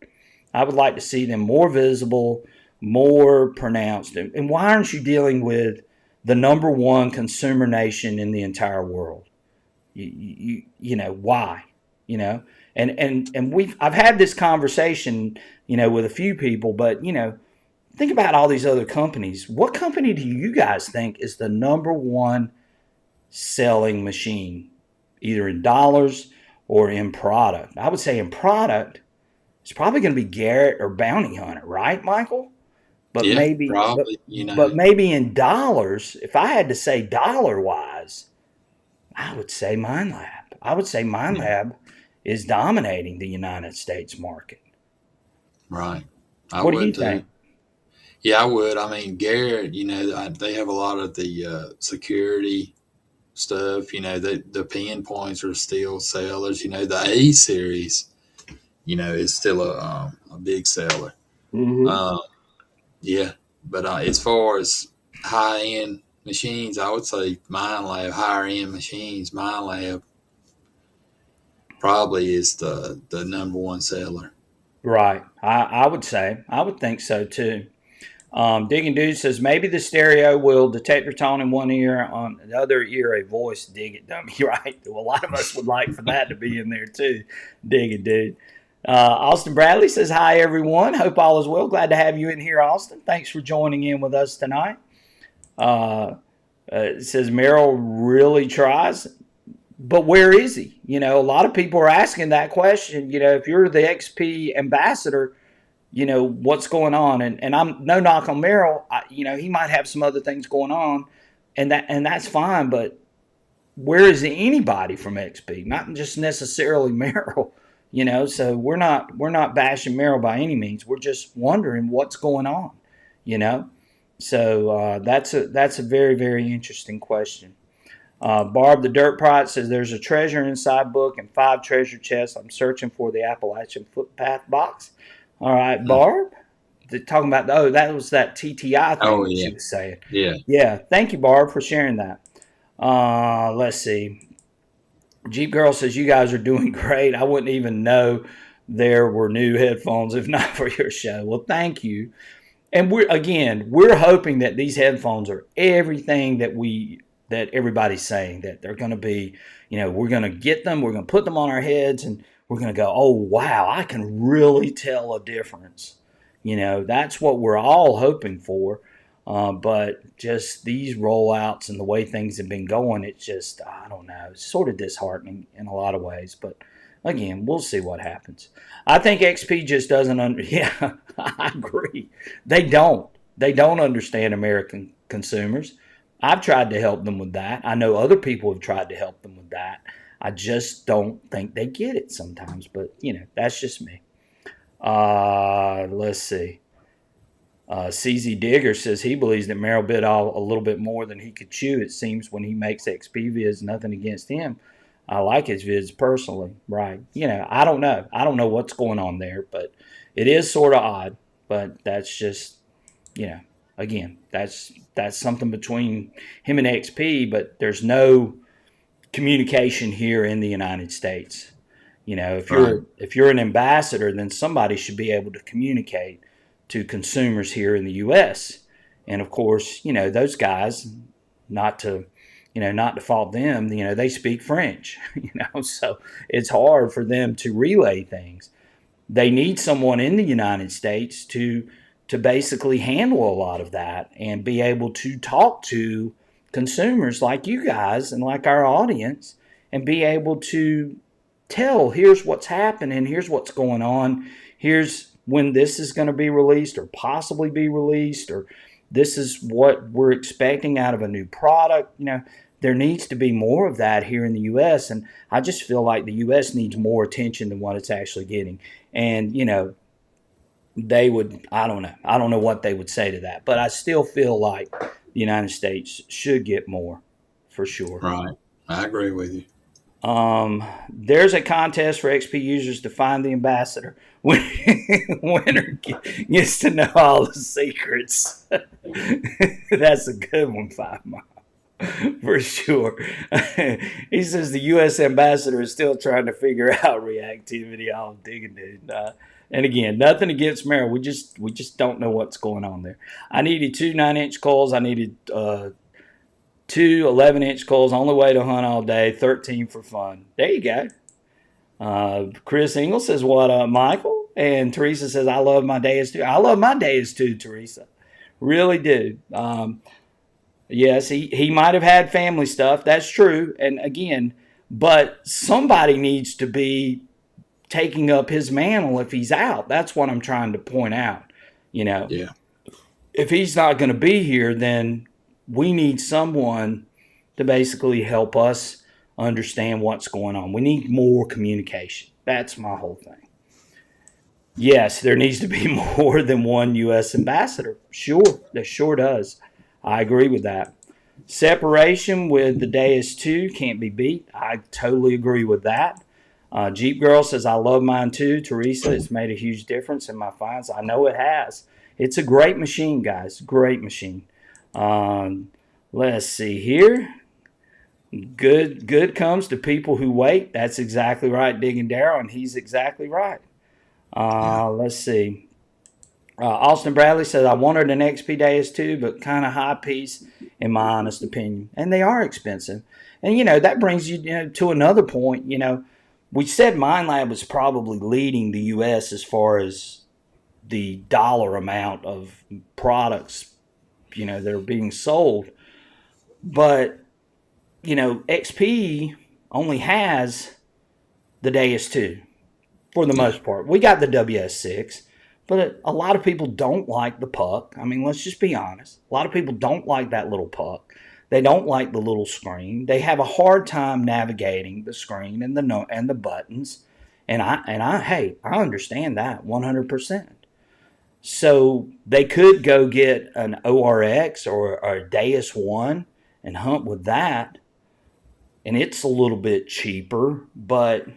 I would like to see them more visible, more pronounced. And why aren't you dealing with the number one consumer nation in the entire world? Why? And I've had this conversation, with a few people, but, think about all these other companies. What company do you guys think is the number one selling machine, either in dollars or in product? I would say in product, it's probably going to be Garrett or Bounty Hunter, right, Michael? But maybe, probably, but maybe in dollars, if I had to say dollar wise, I would say Minelab. I would say Minelab is dominating the United States market.
Right.
What do you think?
Yeah, I would. I mean, Garrett, they have a lot of the security stuff. The pinpoints are still sellers. The A series, is still a big seller.
Mm-hmm.
Um, yeah, but as far as high end machines, I would say MindLab, higher end machines, MindLab probably is the number one seller.
Right. I would say. I would think so too. Digging Dude says maybe the stereo will detect your tone in one ear, on the other ear a voice. Dig it, dummy. Right. Well, a lot of us would like for that to be in there too. Digging Dude. Austin Bradley says hi everyone. Hope all is well. Glad to have you in here, Austin. Thanks for joining in with us tonight. It says Merrill really tries, but where is he? A lot of people are asking that question. If you're the XP ambassador, what's going on, and I'm no knock on Merrill. He might have some other things going on, and that's fine. But where is anybody from XP? Not just necessarily Merrill. So we're not bashing Merrill by any means. We're just wondering what's going on. So that's a very, very interesting question. Barb the Dirt Prot says there's a treasure inside book and 5 treasure chests. I'm searching for the Appalachian Footpath box. All right, Barb. Talking about that was that TTI thing that she was saying. Yeah. Thank you, Barb, for sharing that. Let's see. Jeep Girl says you guys are doing great. I wouldn't even know there were new headphones if not for your show. Well, thank you. And we're hoping that these headphones are everything that everybody's saying that they're going to be. We're going to get them. We're going to put them on our heads and we're going to go, oh, wow, I can really tell a difference. That's what we're all hoping for. But just these rollouts and the way things have been going, it's just, I don't know, it's sort of disheartening in a lot of ways. But again, we'll see what happens. I think XP just doesn't yeah, I agree. They don't understand American consumers. I've tried to help them with that. I know other people have tried to help them with that. I just don't think they get it sometimes, but that's just me. Let's see. CZ Digger says he believes that Merrill bid all a little bit more than he could chew. It seems when he makes XP vids, nothing against him. I like his vids personally, right? I don't know. I don't know what's going on there, but it is sort of odd. But that's just, again, that's something between him and XP. But there's no communication here in the United States. If you're an ambassador, then somebody should be able to communicate to consumers here in the U.S. And of course, those guys, not to fault them, they speak French, so it's hard for them to relay things. They need someone in the United States to basically handle a lot of that and be able to talk to consumers like you guys and like our audience and be able to tell, here's what's happening, here's what's going on, here's when this is going to be released or possibly be released, or this is what we're expecting out of a new product. There needs to be more of that here in the U.S. And I just feel like the U.S. needs more attention than what it's actually getting. And, they would, I don't know what they would say to that, but I still feel like the United States should get more for sure.
Right. I agree with you.
There's a contest for XP users to find the ambassador. Winner gets to know all the secrets. That's a good one, 5 Mile. For sure. He says the U.S. ambassador is still trying to figure out reactivity. I'll dig it. And again, nothing against Merrill. We just don't know what's going on there. I needed 2 9-inch coils. I needed 2 11-inch coils. Only way to hunt all day. 13 for fun. There you go. Chris Engel says, what up, Michael? And Teresa says, I love my days too. I love my days too, Teresa. Really do. Yes, he might have had family stuff. That's true. And again, but somebody needs to be taking up his mantle if he's out. That's what I'm trying to point out.
Yeah.
If he's not going to be here, then we need someone to basically help us understand what's going on. We need more communication. That's my whole thing. Yes, there needs to be more than one U.S. ambassador. Sure, there sure does. I agree with that. Separation with the Deus 2 can't be beat. I totally agree with that. Jeep Girl says, I love mine too. Teresa, it's made a huge difference in my finds. I know it has. It's a great machine, guys. Great machine. Let's see here. Good comes to people who wait. That's exactly right, Digging Darrell, and he's exactly right. Let's see. Austin Bradley says, I wanted an XP Deus too, but kind of high piece in my honest opinion. And they are expensive. And, that brings you, to another point. We said Minelab was probably leading the U.S. as far as the dollar amount of products, that are being sold. But, XP only has the Deus 2 for the most part. We got the WS6, but a lot of people don't like the puck. I mean, let's just be honest. A lot of people don't like that little puck. They don't like the little screen. They have a hard time navigating the screen and the buttons. And I understand that 100%. So they could go get an ORX or a Deus 1 and hunt with that. And it's a little bit cheaper, but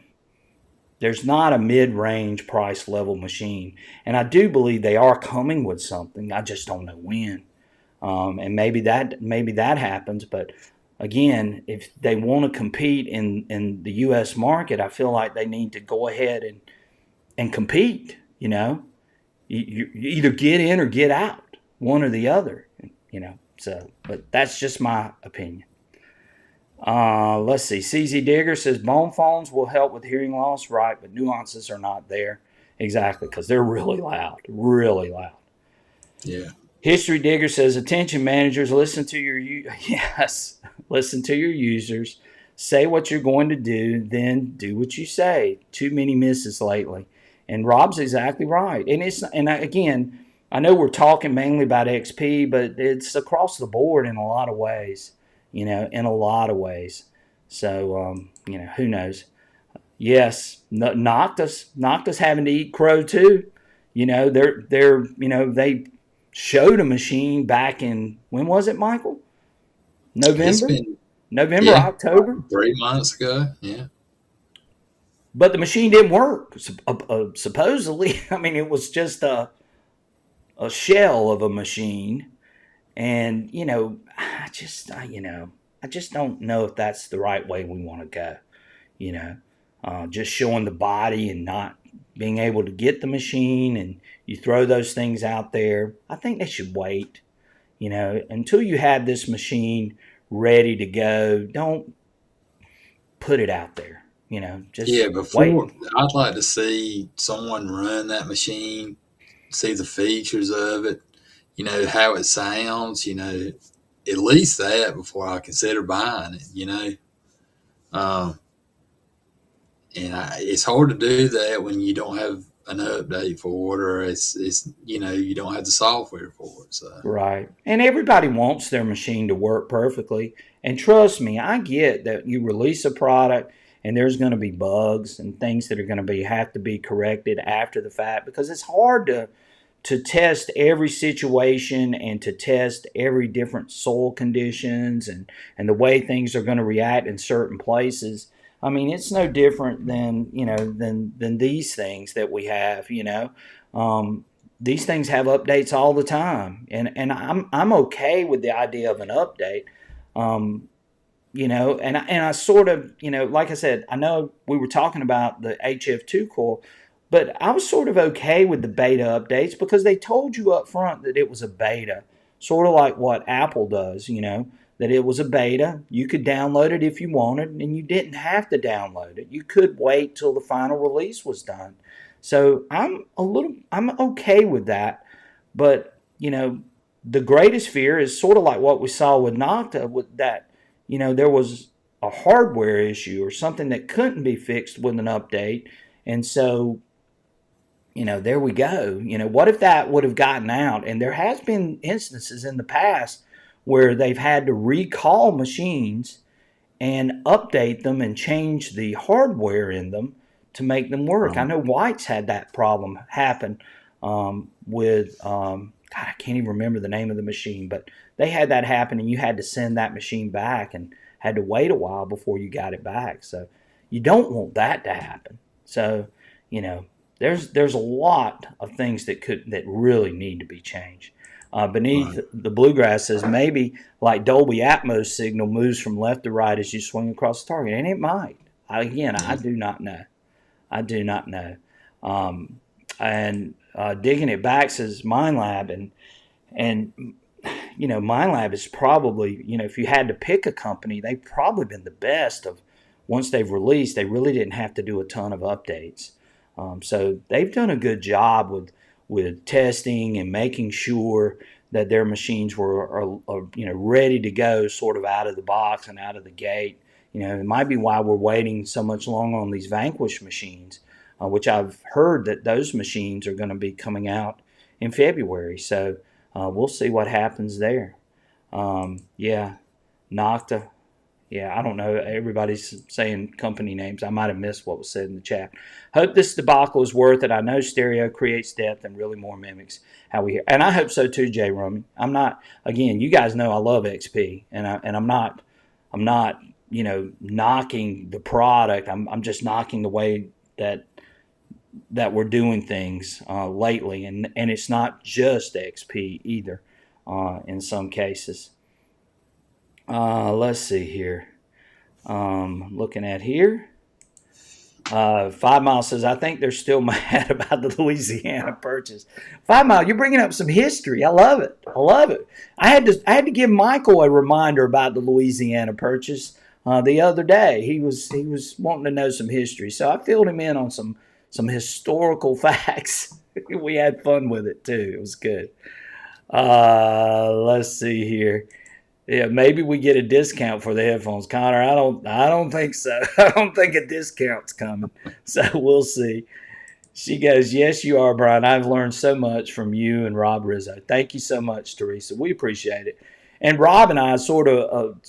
there's not a mid-range price level machine. And I do believe they are coming with something. I just don't know when. And maybe that happens. But again, if they want to compete in the U.S. market, I feel like they need to go ahead and compete. You either get in or get out, one or the other. So, but that's just my opinion. Let's see. CZ Digger says bone phones will help with hearing loss, right? But nuances are not there. Exactly, because they're really loud, really loud.
Yeah.
History Digger says, attention managers, listen to your users. Say what you're going to do, then do what you say. Too many misses lately. And Rob's exactly right. Again, I know we're talking mainly about XP, but it's across the board in a lot of ways. In a lot of ways. So, who knows? Yes, Noctis having to eat crow too. They showed a machine back in, when was it, Michael? November, October?
3 months ago, yeah.
But the machine didn't work, supposedly. I mean, it was just a shell of a machine. And, I just don't know if that's the right way we want to go. Just showing the body and not being able to get the machine, and you throw those things out there. I think they should wait, until you have this machine ready to go. Don't put it out there, just wait.
I'd like to see someone run that machine, see the features of it, how it sounds, at least that before I consider buying it, and it's hard to do that when you don't have an update for it, or it's you don't have the software for it. So
right, and everybody wants their machine to work perfectly. And trust me, I get that you release a product and there's going to be bugs and things that are going to have to be corrected after the fact, because it's hard to test every situation and to test every different soil conditions and the way things are going to react in certain places. I mean, it's no different than, than these things that we have, these things have updates all the time. And I'm okay with the idea of an update. And I sort of, like I said, I know we were talking about the HF2 coil, but I was sort of okay with the beta updates because they told you up front that it was a beta, sort of like what Apple does, that it was a beta. You could download it if you wanted, and you didn't have to download it. You could wait till the final release was done. So I'm okay with that. But, the greatest fear is sort of like what we saw with Nocta, with that, there was a hardware issue or something that couldn't be fixed with an update. And so, there we go. What if that would have gotten out? And there has been instances in the past where they've had to recall machines and update them and change the hardware in them to make them work. I know White's had that problem happen with, God, I can't even remember the name of the machine, but they had that happen, and you had to send that machine back and had to wait a while before you got it back. So you don't want that to happen. So, you know, there's a lot of things that really need to be changed. Beneath
Right.
the Bluegrass says maybe like Dolby Atmos signal moves from left to right as you swing across the target, and it might. I
Yeah.
do not know. I do not know. Um, and Digging it back says MindLab, and MindLab is probably, if you had to pick a company, they've probably been the best of once they've released. They really didn't have to do a ton of updates, so they've done a good job with testing and making sure that their machines are ready to go, sort of out of the box and out of the gate. It might be why we're waiting so much longer on these Vanquish machines, which I've heard that those machines are going to be coming out in February. So we'll see what happens there. Yeah, Nocta. Yeah, I don't know. Everybody's saying company names. I might have missed what was said in the chat. Hope this debacle is worth it. I know stereo creates depth and really more mimics how we hear. And I hope so too, Jay Rummy. I'm not, again, you guys know I love XP, and I'm not, knocking the product. I'm just knocking the way that we're doing things lately, and it's not just XP either. In some cases, let's see here. Looking at here, 5 Mile says, I think they're still mad about the Louisiana purchase. 5 Mile, you're bringing up some history. I love it. I love it. I had to give Michael a reminder about the Louisiana purchase the other day. He was wanting to know some history, so I filled him in on some historical facts. We had fun with it too. It was good. Let's see here. Yeah, maybe we get a discount for the headphones, Connor. I don't think so. I don't think a discount's coming. So we'll see. She goes, yes, you are, Brian. I've learned so much from you and Rob Rizzo. Thank you so much, Teresa. We appreciate it. And Rob and I sort of,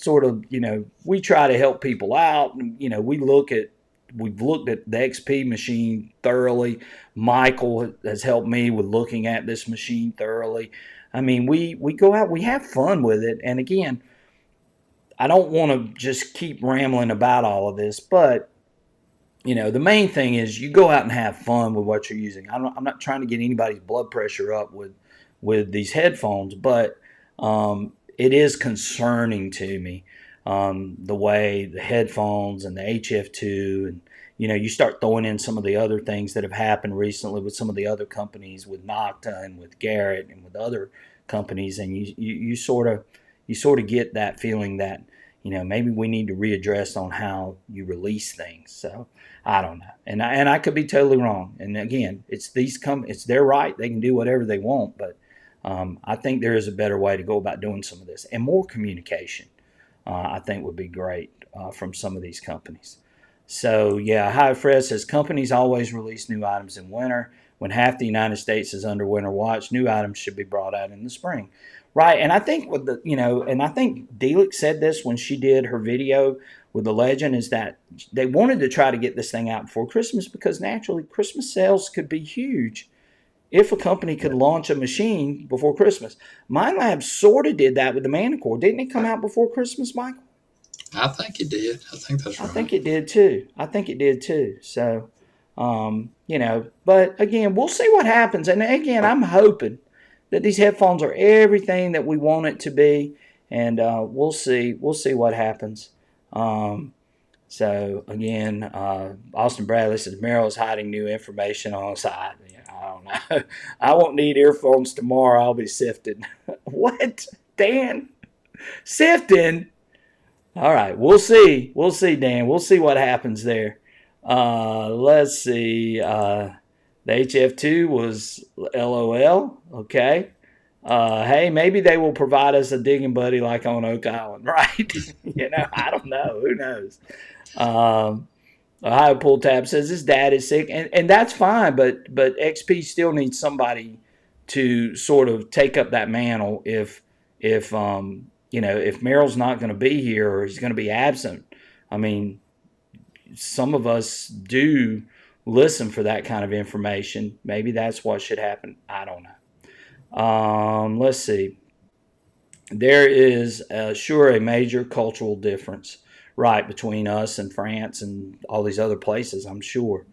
we try to help people out. We've looked at the XP machine thoroughly. Michael has helped me with looking at this machine thoroughly. I mean, we go out, we have fun with it. And again, I don't want to just keep rambling about all of this, but the main thing is you go out and have fun with what you're using. I'm not trying to get anybody's blood pressure up with these headphones, but it is concerning to me the way the headphones and the HF2 and you start throwing in some of the other things that have happened recently with some of the other companies, with Nocta and with Garrett and with other companies, and you sort of get that feeling that maybe we need to readdress on how you release things. So I don't know, and I could be totally wrong. And again, it's their right; they can do whatever they want. But I think there is a better way to go about doing some of this, and more communication. I think would be great from some of these companies. So yeah, High Fred says companies always release new items in winter. When half the United States is under winter watch, new items should be brought out in the spring, right? And I think and I think Delic said this when she did her video with the Legend, is that they wanted to try to get this thing out before Christmas because naturally Christmas sales could be huge if a company could launch a machine before Christmas. MindLab sort of did that with the Manicore. Didn't it come out before Christmas, Michael?
I think it did. I think that's right.
I think it did too. So, but again, we'll see what happens. And again, I'm hoping that these headphones are everything that we want it to be. And we'll see what happens. So again, Austin Bradley says Merrill is hiding new information on the side. I don't know. I won't need earphones tomorrow. I'll be sifted. What, Dan? Sifting? All right, we'll see. We'll see, Dan. We'll see what happens there. Let's see. The HF2 was LOL. Okay. Hey, maybe they will provide us a digging buddy like on Oak Island, right? I don't know. Who knows? Ohio Pull Tab says his dad is sick, and that's fine, but XP still needs somebody to sort of take up that mantle if Merrill's not going to be here or he's going to be absent. I mean, some of us do listen for that kind of information. Maybe that's what should happen. I don't know. Let's see. there is sure a major cultural difference, right, between us and France and all these other places, I'm sure.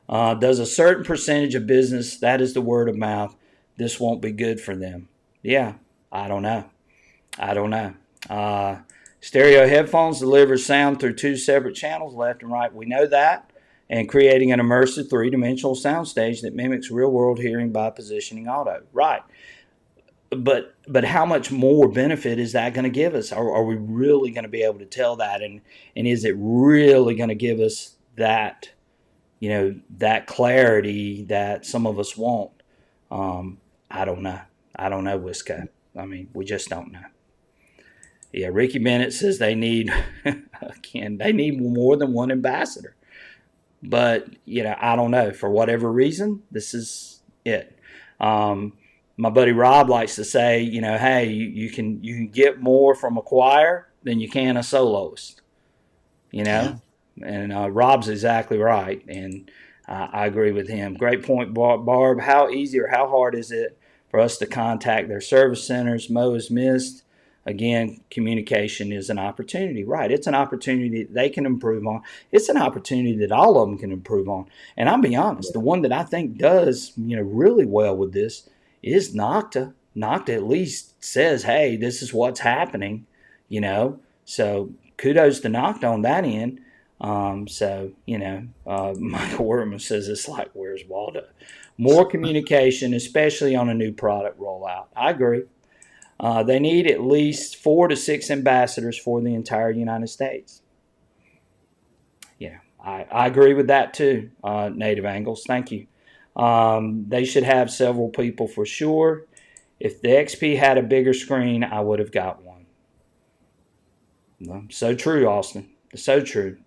Does a certain percentage of business, that is the word of mouth, this won't be good for them? Yeah, I don't know. I don't know. Stereo headphones deliver sound through two separate channels, left and right. We know that. And creating an immersive three-dimensional soundstage that mimics real-world hearing by positioning audio. Right. But how much more benefit is that going to give us? Are we really going to be able to tell that? And is it really going to give us that, that clarity that some of us want? I don't know. I don't know, Wisco. I mean, we just don't know. Yeah, Ricky Bennett says they need, again, they need more than one ambassador. But, I don't know. For whatever reason, this is it. My buddy Rob likes to say, hey, you can get more from a choir than you can a soloist,
Yeah.
And Rob's exactly right. And I agree with him. Great point, Barb. How easy or how hard is it for us to contact their service centers? Mo is missed. Again, communication is an opportunity, right? It's an opportunity that they can improve on. It's an opportunity that all of them can improve on. And I'll be honest, the one that I think does, really well with this is Nocta. Nocta at least says, hey, this is what's happening, So kudos to Nocta on that end. Michael Wortman says it's like, where's Waldo? More communication, especially on a new product rollout. I agree. They need at least 4 to 6 ambassadors for the entire United States. Yeah, I agree with that too, Native Angles. Thank you. They should have several people for sure. If the XP had a bigger screen, I would have got one. So true, Austin. So true.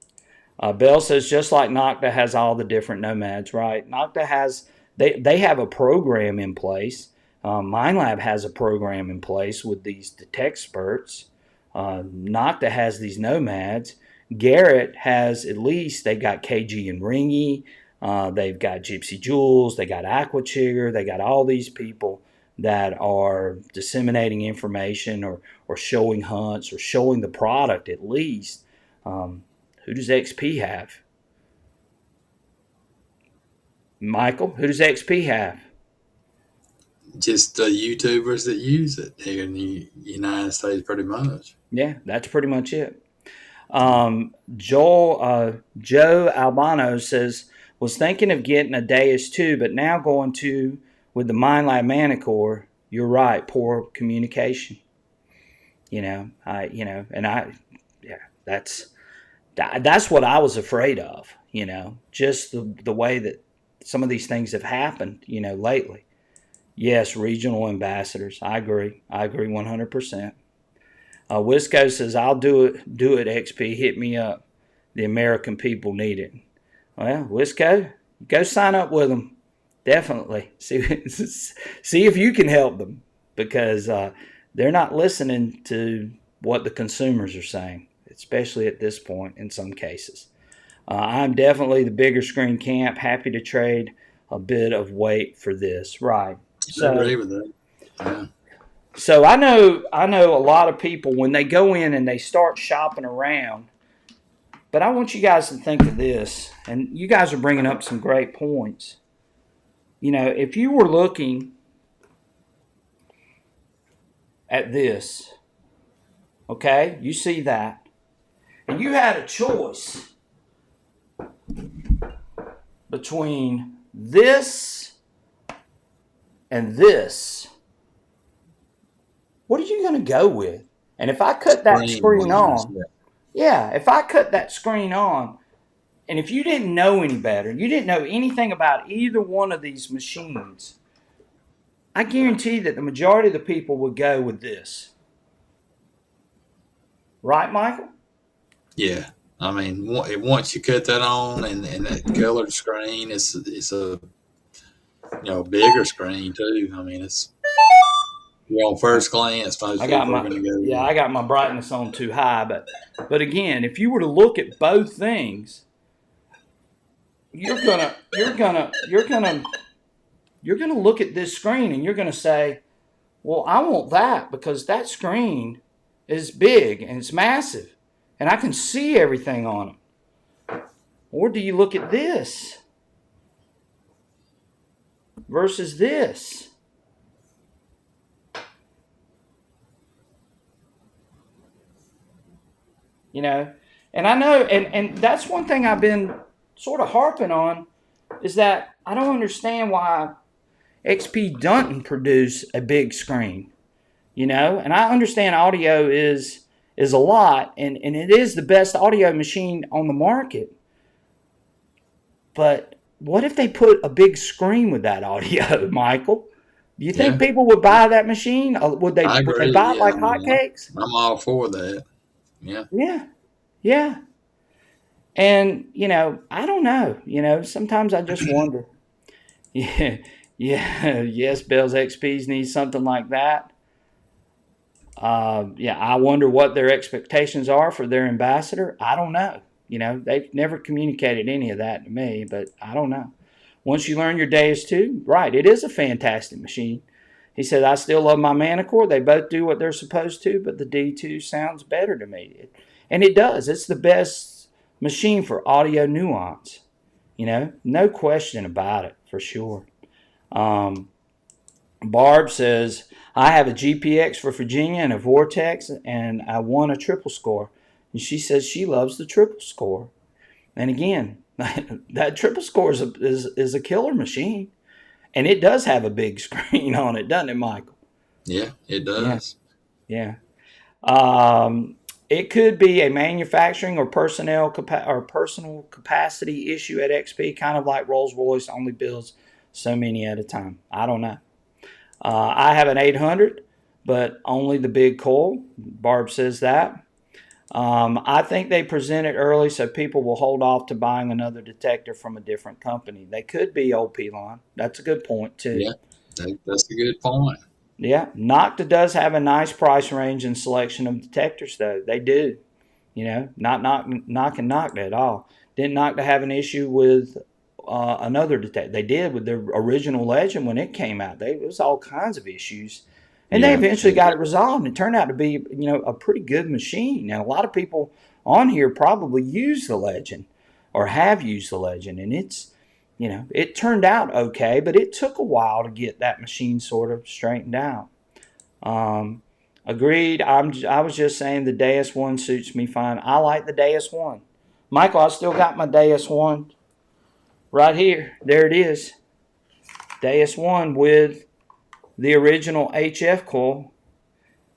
Bell says, just like Nocta has all the different nomads, right? Nocta has, they have a program in place. MindLab has a program in place with these Detexperts. Nocta has these nomads. Garrett has at least, they got KG and Ringy. They've got Gypsy Jules. They got Aquachigger. They got all these people that are disseminating information or showing hunts or showing the product at least. Who does XP have? Michael, who does XP have?
Just the YouTubers that use it here in the United States, pretty much.
Yeah, that's pretty much it. Joe Albano says, was thinking of getting a Deus 2, but now going to with the MindLab Manicore. You're right, poor communication. That's what I was afraid of. Just the way that some of these things have happened. Lately. Yes, regional ambassadors. I agree 100%. Wisco says, I'll do it, XP. Hit me up. The American people need it. Well, Wisco, go sign up with them. Definitely. See if you can help them, because they're not listening to what the consumers are saying, especially at this point in some cases. I'm definitely the bigger screen camp. Happy to trade a bit of weight for this. Right.
I agree with that. Yeah.
So I know a lot of people, when they go in and they start shopping around, but I want you guys to think of this, and you guys are bringing up some great points. If you were looking at this, okay, you see that, and you had a choice between this and this, what are you going to go with? And if I cut that screen on, if I cut that screen on, and if you didn't know any better, you didn't know anything about either one of these machines, I guarantee that the majority of the people would go with this. Right, Michael?
Yeah. I mean, once you cut that on and that colored screen, it's a bigger screen too. I mean, it's on first glance, most people are going to go.
Yeah, I got my brightness on too high, but again, if you were to look at both things, you're gonna look at this screen and you're gonna say, Well, I want that because that screen is big and it's massive and I can see everything on them. Or do you look at this versus this? You know, and I know, and that's one thing I've been sort of harping on is that I don't understand why XP doesn't produce a big screen, and I understand audio is a lot and it is the best audio machine on the market. But what if they put a big screen with that audio, Michael? Do you think
Yeah,
people would buy that machine?
I
Would they
agree.
buy it
Yeah,
like
I mean,
hotcakes?
I'm all for that. Yeah,
Yeah, yeah. And I don't know. Sometimes I just wonder. Yeah, yeah, yes. Bell's XPs need something like that. Yeah, I wonder what their expectations are for their ambassador. I don't know. They've never communicated any of that to me, but I don't know. Once you learn your Deus 2, right, it is a fantastic machine. He said, I still love my Manicore. They both do what they're supposed to, but the D2 sounds better to me. And it does. It's the best machine for audio nuance. No question about it, for sure. Um, Barb says, I have a GPX for Virginia and a Vortex, and I won a triple score. And she says she loves the triple score. And again, that triple score is a killer machine. And it does have a big screen on it, doesn't it, Michael?
yeah, it
Yeah,
does.
yeah. It could be a manufacturing or personal capacity issue at XP, kind of like Rolls Royce only builds so many at a time. I don't know. I have an 800, but only the big coil. Barb says that. I think they present it early so people will hold off to buying another detector from a different company. They could be old Pilon. That's a good point, too.
Yeah, that's a good point.
Yeah, Nocta does have a nice price range and selection of detectors, though. They do. Not knocking Nocta at all. Didn't Nocta have an issue with another detector? They did with their original Legend when it came out. There was all kinds of issues. And they
Yeah,
eventually got it resolved, and it turned out to be, a pretty good machine. Now, a lot of people on here probably use the Legend or have used the Legend, and it turned out okay, but it took a while to get that machine sort of straightened out. Um, Agreed. I was just saying the Deus One suits me fine. I like the Deus One. Michael, I still got my Deus One right here. There it is. Deus One with the original HF coil.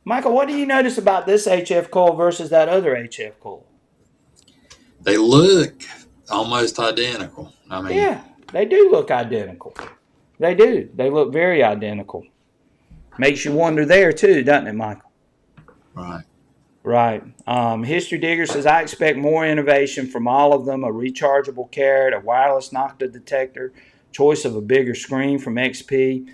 Michael, what do you notice about this HF coil versus that other HF coil?
they look almost identical. I mean,
Yeah, they do look identical. They do. They look very identical. Makes you wonder there too, doesn't it, Michael?
right.
Right. History Digger says, I expect more innovation from all of them. A rechargeable carrot, a wireless Nocta detector, choice of a bigger screen from XP.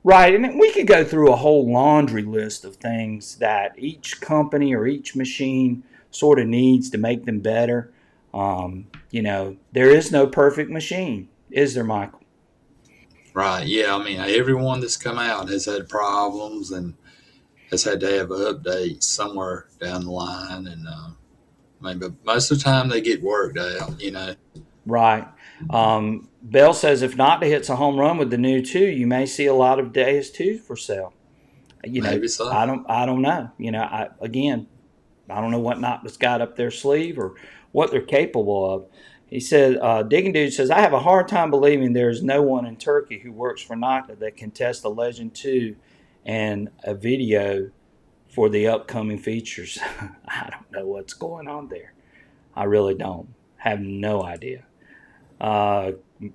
Right. And we could go through a whole laundry list of things that each company or each machine sort of needs to make them better. There is no perfect machine, is there, Michael?
Right. Yeah. I mean, everyone that's come out has had problems and has had to have updates somewhere down the line. And but most of the time they get worked out.
Right. Bell says if Nocta hits a home run with the new 2, you may see a lot of Deus 2 for sale.
Maybe so.
I don't know. I don't know what Nocta's got up their sleeve or what they're capable of. He said, Digging Dude says, I have a hard time believing there is no one in Turkey who works for Nocta that can test the Legend 2 and a video for the upcoming features. I don't know what's going on there. I really don't. Have no idea. Uh,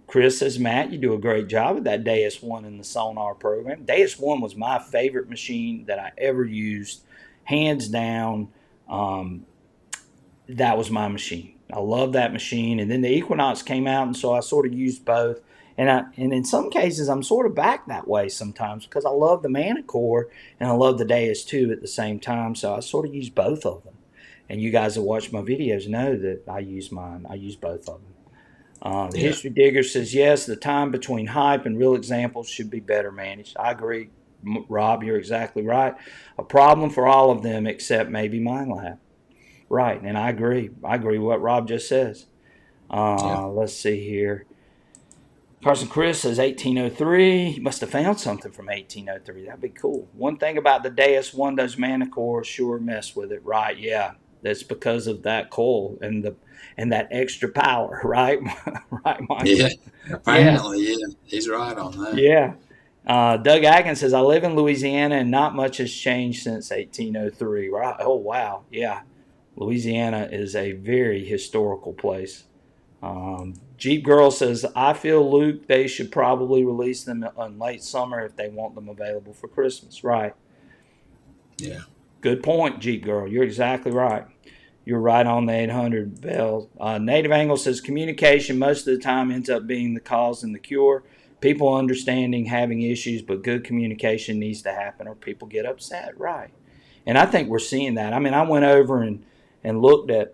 Chris says, Matt, you do a great job with that Deus 1 in the Sonar program. Deus 1 was my favorite machine that I ever used. Hands down, that was my machine. I love that machine. And then the Equinox came out, and so I sort of used both. And in some cases, I'm sort of back that way sometimes because I love the Manicore and I love the Deus 2 at the same time. So I sort of use both of them. And you guys that watch my videos know that I use mine. I use both of them. The
Yeah.
History Digger says, yes, the time between hype and real examples should be better managed. I agree, Rob, you're exactly right. A problem for all of them except maybe Minelab. Right, and I agree. I agree with what Rob just says.
Yeah.
Let's see here. Carson Chris says 1803. He must have found something from 1803. That'd be cool. One thing about the Deus One, those mana cores sure mess with it. Right, yeah. That's because of that coil and that extra power, right? Right, Mike?
Yeah.
Yeah.
Apparently, yeah. He's right on that.
Yeah. Doug Atkins says, I live in Louisiana and not much has changed since 1803. Right? Oh, wow. Yeah. Louisiana is a very historical place. Jeep Girl says, I feel, Luke, they should probably release them in late summer if they want them available for Christmas. Right.
Yeah.
Good point, Jeep Girl. You're exactly right. You're right on the 800 bell. Native Angle says, communication most of the time ends up being the cause and the cure. People understanding having issues, but good communication needs to happen or people get upset. Right. And I think we're seeing that. I mean, I went over and looked at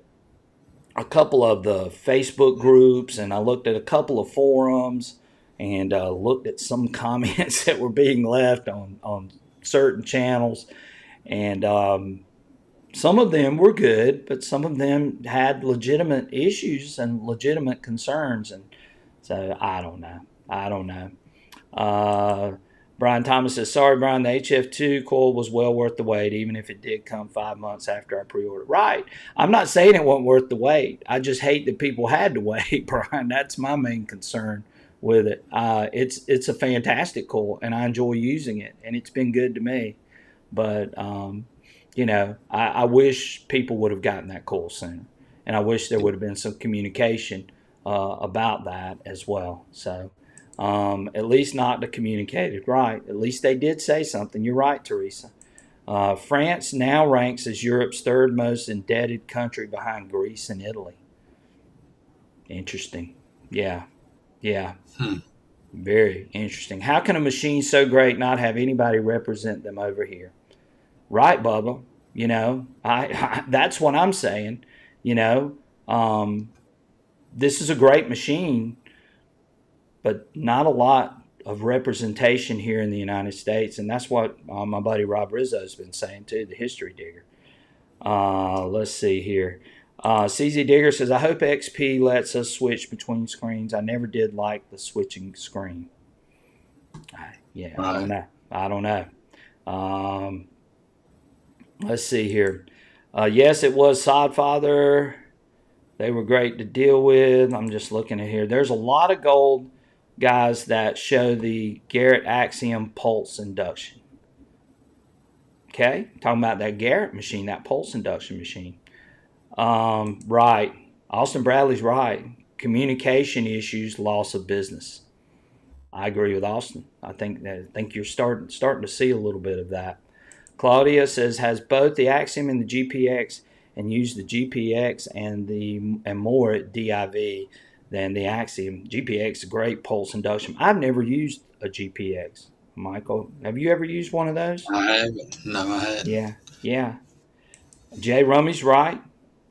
a couple of the Facebook groups, and I looked at a couple of forums, and looked at some comments that were being left on certain channels. And some of them were good, but some of them had legitimate issues and legitimate concerns. And so I don't know. Brian Thomas says, sorry, Brian, the HF2 coil was well worth the wait, even if it did come 5 months after I pre-ordered. Right. I'm not saying it wasn't worth the wait. I just hate that people had to wait, Brian. That's my main concern with it. It's a fantastic coil, and I enjoy using it, and it's been good to me. But, I wish people would have gotten that coil sooner, and I wish there would have been some communication about that as well. So, at least not to communicate it right. At least they did say something. You're right, Teresa. France now ranks as Europe's third most indebted country behind Greece and Italy. Interesting. Yeah. Very interesting. How can a machine so great not have anybody represent them over here? Right, Bubba. That's what I'm saying. This is a great machine, but not a lot of representation here in the United States. And that's what my buddy Rob Rizzo has been saying too, the history digger. Let's see here. CZ Digger says, I hope XP lets us switch between screens. I never did like the switching screen. Yeah, right. I don't know. Let's see here. Yes, it was Sodfather. They were great to deal with. I'm just looking at here. There's a lot of gold guys that show the Garrett Axiom pulse induction. Okay, talking about that Garrett machine, that pulse induction machine. Right. Austin Bradley's right. Communication issues, loss of business. I agree with Austin. I think you're starting to see a little bit of that. Claudia says, has both the Axiom and the GPX, and use the GPX and more at DIV than the Axiom. GPX is a great pulse induction. I've never used a GPX. Michael, have you ever used one of those?
I haven't. No, I haven't.
Yeah. Jay Rummy's right.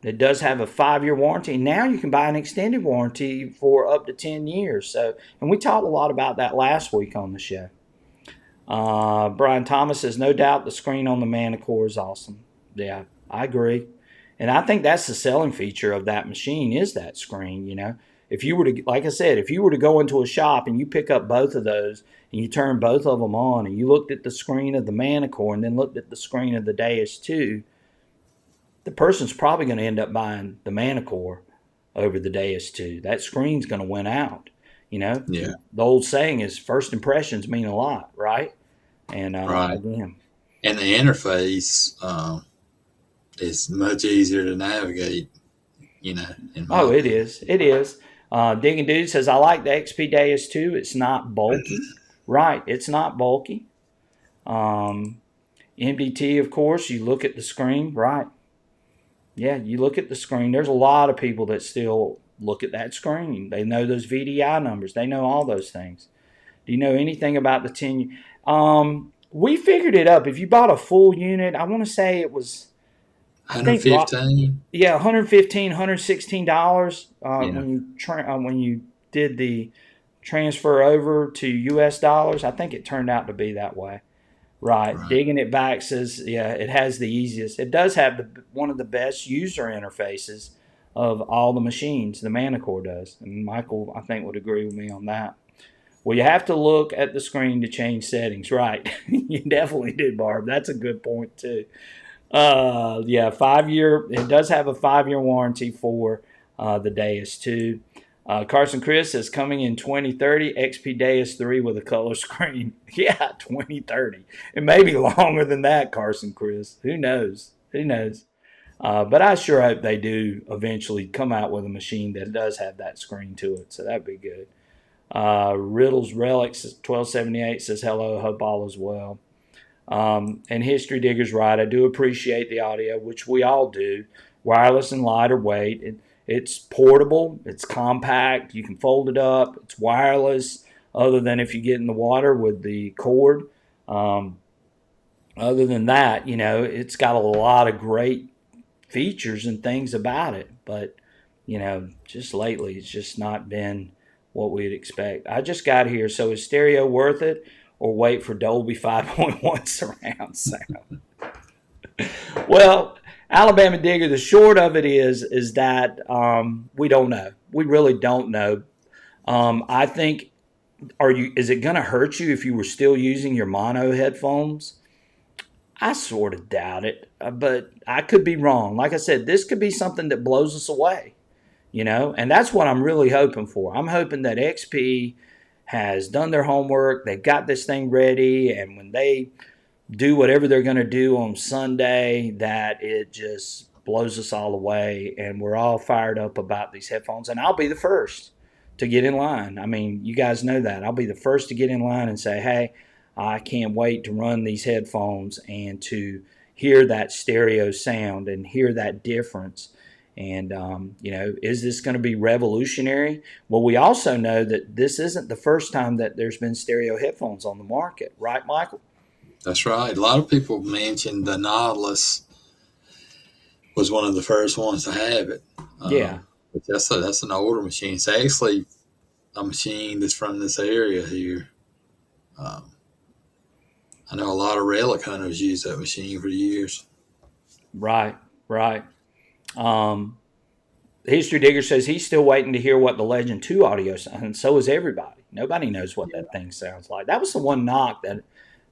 It does have a 5-year warranty. Now you can buy an extended warranty for up to 10 years. So, and we talked a lot about that last week on the show. Brian Thomas says, no doubt the screen on the ManaCore is awesome. Yeah, I agree. And I think that's the selling feature of that machine is that screen, If you were to, like I said, if you were to go into a shop and you pick up both of those and you turn both of them on and you looked at the screen of the ManaCore and then looked at the screen of the Deus 2, the person's probably going to end up buying the ManaCore over the Deus 2. That screen's going to win out, Yeah. The old saying is first impressions mean a lot, right? And
right.
Again.
And the interface is much easier to navigate,
It is. It is. Digging Dude says, I like the XP Deus 2. It's not bulky. Right. It's not bulky. MDT, of course, you look at the screen. Right. Yeah, you look at the screen. There's a lot of people that still look at that screen. They know those VDI numbers. They know all those things. Do you know anything about the 10? We figured it up. If you bought a full unit, I want to say it was
$115.
Yeah, $115, $116. When you did the transfer over to US dollars, I think it turned out to be that way. Right.
Right.
Digging it back says, yeah, it has the easiest. It does have one of the best user interfaces of all the machines. The Manicore does. And Michael, I think, would agree with me on that. Well, you have to look at the screen to change settings. Right. You definitely did, Barb. That's a good point, too. Yeah, 5 year. It does have a 5 year warranty for the Deus 2. Carson Chris says coming in 2030 XP Deus 3 with a color screen. Yeah, 2030. It may be longer than that, Carson Chris. Who knows? Who knows? But I sure hope they do eventually come out with a machine that does have that screen to it. So that'd be good. Riddles Relics 1278 says hello. Hope all is well. And History Digger's right. I do appreciate the audio, which we all do. Wireless and lighter weight. It's portable. It's compact. You can fold it up. It's wireless, other than if you get in the water with the cord. Other than that, it's got a lot of great features and things about it. But, just lately, it's just not been what we'd expect. I just got here. So is stereo worth it, or wait for Dolby 5.1 surround sound? Well, Alabama Digger, the short of it is that we don't know. We really don't know. I think, is it going to hurt you if you were still using your mono headphones? I sort of doubt it, but I could be wrong. Like I said, this could be something that blows us away, and that's what I'm really hoping for. I'm hoping that XP has done their homework. They've got this thing ready, and when they do whatever they're going to do on Sunday, that it just blows us all away, and we're all fired up about these headphones. And I'll be the first to get in line. I mean, you guys know that. I'll be the first to get in line and say, hey, I can't wait to run these headphones and to hear that stereo sound and hear that difference. And, is this going to be revolutionary? Well, we also know that this isn't the first time that there's been stereo headphones on the market. Right, Michael?
That's right. A lot of people mentioned the Nautilus was one of the first ones to have it.
Yeah.
But that's an older machine. It's actually a machine that's from this area here. I know a lot of relic hunters use that machine for years.
Right. History Digger says he's still waiting to hear what the Legend 2 audio sounds, and so is everybody. Nobody knows what that thing sounds like. That was the one knock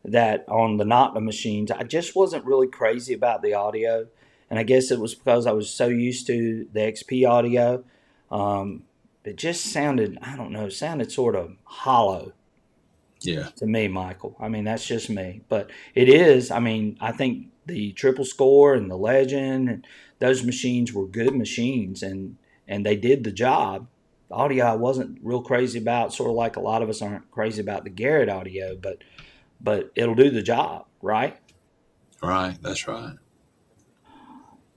that on the Nocta machines, I just wasn't really crazy about the audio. And I guess it was because I was so used to the XP audio. It just sounded, I don't know, sounded sort of hollow.
Yeah.
To me, Michael. I mean, that's just me. But it is, I think the Triple Score and the Legend, and those machines were good machines, and they did the job. The audio I wasn't real crazy about, sort of like a lot of us aren't crazy about the Garrett audio, but it'll do the job, right?
Right, that's right.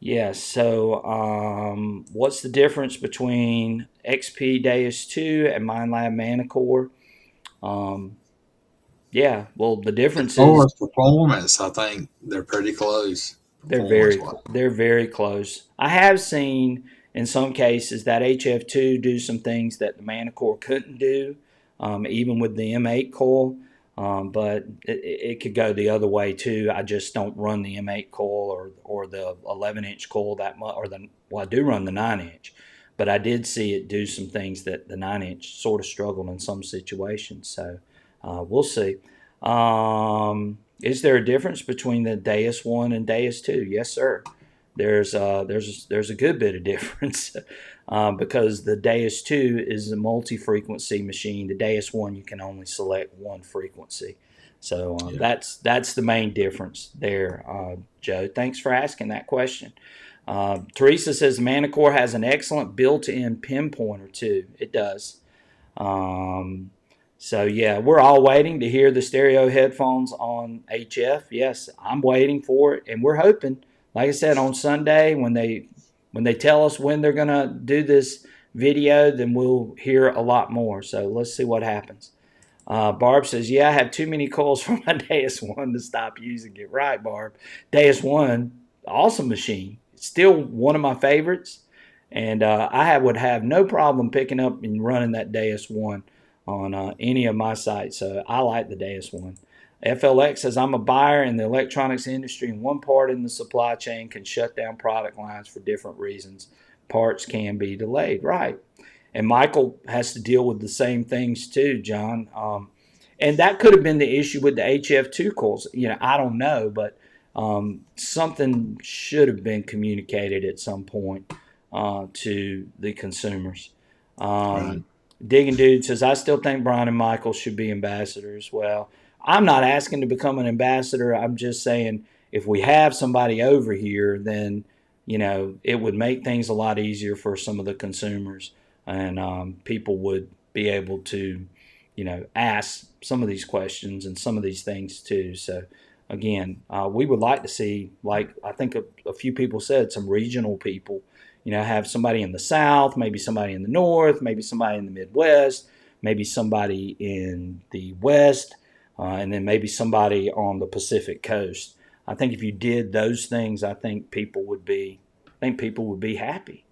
Yeah, so what's the difference between XP Deus 2 and MindLab Manicore? Yeah, well, the difference is
performance. I think they're pretty close.
They're very close. I have seen in some cases that HF2 do some things that the Manicore couldn't do, even with the M8 coil. But it could go the other way too. I just don't run the M8 coil or the 11-inch coil that much, I do run the 9-inch, but I did see it do some things that the 9-inch sort of struggled in some situations. So we'll see. Is there a difference between the Deus 1 and Deus 2? Yes, sir. There's a good bit of difference because the Deus 2 is a multi-frequency machine. The Deus 1, you can only select one frequency. So that's the main difference there, Joe. Thanks for asking that question. Teresa says Manicore has an excellent built-in pinpointer too. It does. So yeah, we're all waiting to hear the stereo headphones on HF. Yes, I'm waiting for it, and we're hoping, like I said, on Sunday when they tell us when they're gonna do this video, then we'll hear a lot more. So let's see what happens. Barb says, yeah, I have too many coils for my Deus 1 to stop using it. Right, Barb. Deus 1, awesome machine. It's still one of my favorites, and I would have no problem picking up and running that Deus 1 on any of my sites. So I like the Deus 1. FLX says, I'm a buyer in the electronics industry, and one part in the supply chain can shut down product lines for different reasons. Parts can be delayed. Right. And Michael has to deal with the same things too, John. And that could have been the issue with the HF2 coils. I don't know, but something should have been communicated at some point to the consumers.
Right.
Digging Dude says, I still think Brian and Michael should be ambassadors. Well, I'm not asking to become an ambassador. I'm just saying if we have somebody over here, then, it would make things a lot easier for some of the consumers, and people would be able to, ask some of these questions and some of these things too. So, again, we would like to see, like I think a few people said, some regional people, have somebody in the South, maybe somebody in the North, maybe somebody in the Midwest, maybe somebody in the West, and then maybe somebody on the Pacific Coast. I think if you did those things, I think people would be happy,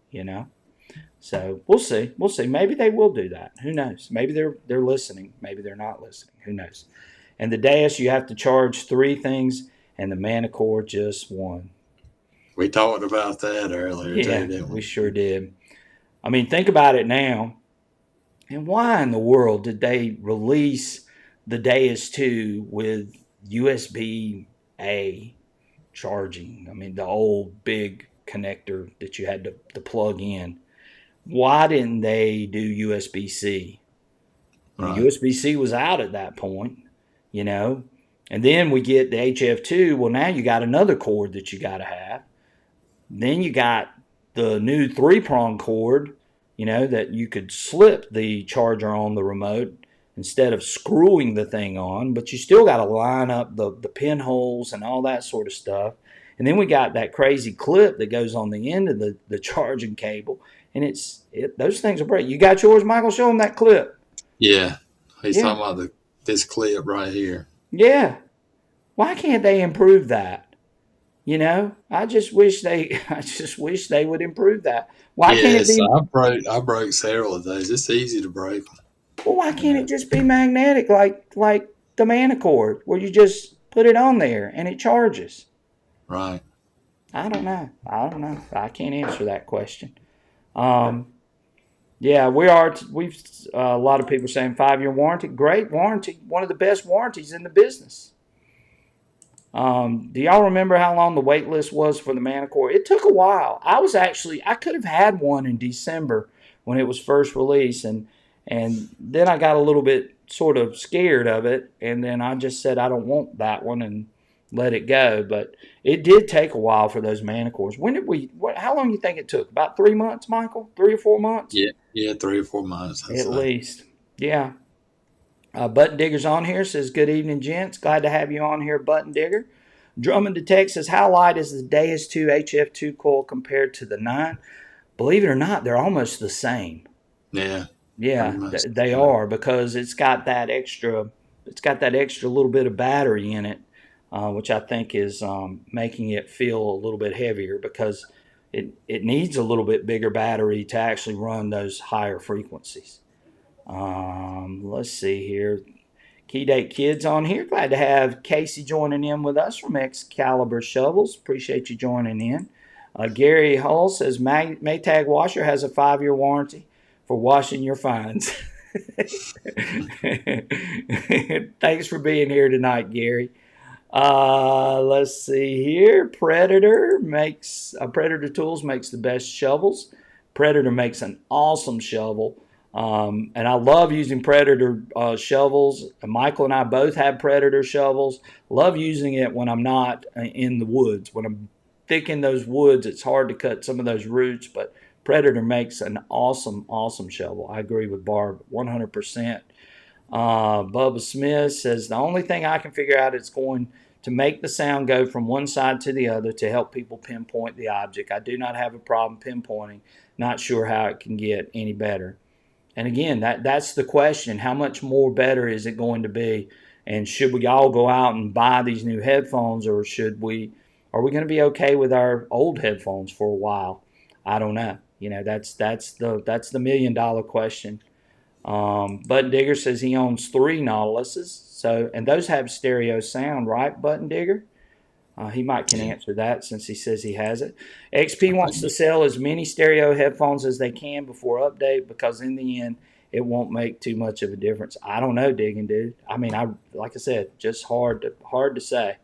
So we'll see. Maybe they will do that. Who knows? Maybe they're listening. Maybe they're not listening. Who knows? And the Deus, you have to charge 3 things, and the Manicore just 1.
We talked about that earlier, too, didn't we?
We sure did. I mean, think about it now. And why in the world did they release the Deus 2 with USB-A charging? I mean, the old big connector that you had to plug in. Why didn't they do USB-C?
Right.
USB-C was out at that point, And then we get the HF2. Well, now you got another cord that you got to have. Then you got the new 3-prong cord, that you could slip the charger on the remote instead of screwing the thing on. But you still got to line up the pinholes and all that sort of stuff. And then we got that crazy clip that goes on the end of the charging cable. And those things are break. You got yours, Michael? Show them that clip.
Yeah. He's talking about this clip right here.
Yeah. Why can't they improve that? I just wish they would improve that. Why can't it be?
I broke several of those. It's easy to break them.
Well, why can't it just be magnetic like the Manicore, where you just put it on there and it charges?
Right.
I don't know. I can't answer that question. Yeah, we've a lot of people saying 5-year warranty. Great warranty. One of the best warranties in the business. Do y'all remember how long the wait list was for the Manicore? It took a while. I could have had one in December when it was first released, and then I got a little bit sort of scared of it, and then I just said I don't want that one and let it go. But it did take a while for those Manicores. How long do you think it took? About 3 months, Michael? 3 or 4 months?
Yeah, 3 or 4 months.
At least. Yeah. Button Digger's on here, says, good evening, gents. Glad to have you on here, Button Digger. Drummond Detect says, how light is the Deus 2 HF2 coil compared to the 9? Believe it or not, they're almost the same.
Yeah.
Yeah, they are, because it's got that extra little bit of battery in it, which I think is making it feel a little bit heavier, because it needs a little bit bigger battery to actually run those higher frequencies. Let's see here. Key Date Kids on here. Glad to have Casey joining in with us from Excalibur Shovels. Appreciate you joining in. Gary Hull says Maytag washer has a 5-year warranty for washing your finds. Thanks for being here tonight, Gary. Let's see here. Predator Tools makes the best shovels. Predator makes an awesome shovel. And I love using Predator shovels. And Michael and I both have Predator shovels. Love using it when I'm not in the woods. When I'm thick in those woods, it's hard to cut some of those roots, but Predator makes an awesome, awesome shovel. I agree with Barb 100%. Bubba Smith says, the only thing I can figure out is going to make the sound go from one side to the other to help people pinpoint the object. I do not have a problem pinpointing. Not sure how it can get any better. And again, that's the question. How much more better is it going to be? And should we all go out and buy these new headphones, or are we going to be okay with our old headphones for a while? I don't know. That's the $1 million question. Button Digger says he owns 3 Nautiluses. So, and those have stereo sound, right, Button Digger? He might can
Yeah,
answer that since he says he has it. XP
I
wants
think
to sell as many stereo headphones as they can before update because in the end it won't make too much of a difference. I don't know, Digging dude. I mean, I like I said, just hard to say.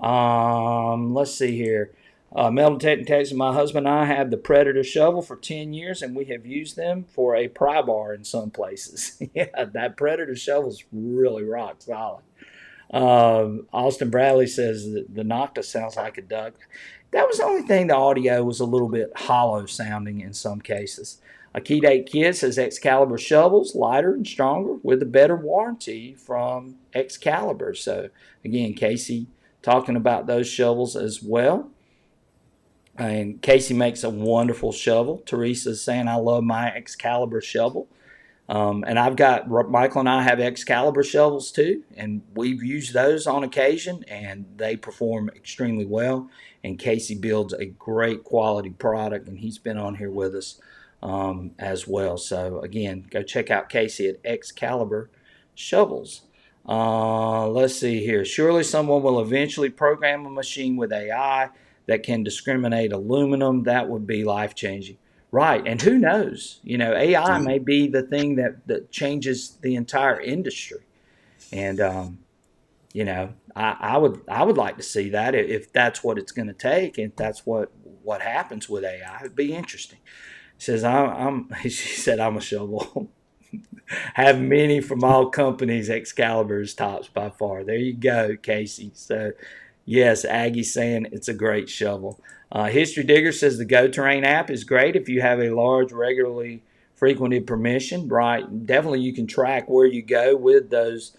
Let's see here. Metal Tech and Texas. My husband and I have the Predator shovel for 10 years, and we have used them for a pry bar in some places. Yeah, that Predator shovel's really rock solid. Austin Bradley says that the Nocta sounds like a duck. That was the only thing the audio was a little bit hollow sounding in some cases. Akid 8 Kid says Excalibur shovels lighter and stronger with a better warranty from Excalibur. So again, Casey talking about those shovels as well. And Casey makes a wonderful shovel. Teresa's saying, I love my Excalibur shovel. And I've got, Michael and I have Excalibur shovels too, and we've used those on occasion, and they perform extremely well. And Casey builds a great quality product, and he's been on here with us as well. So, again, go check out Casey at Excalibur Shovels. Let's see here. Surely someone will eventually program a machine with AI that can discriminate aluminum. That would be life changing. Right, and who knows? AI
yeah.
may be the thing that changes the entire industry. And I would like to see that if that's what it's going to take, if that's what happens with AI. It'd be interesting. Says I'm she said I'm a shovel. Have many from all companies. Excalibur's tops by far. There you go, Casey. So yes, Aggie's saying it's a great shovel. History Digger says the Go Terrain app is great if you have a large, regularly frequented permission. Right, definitely you can track where you go with that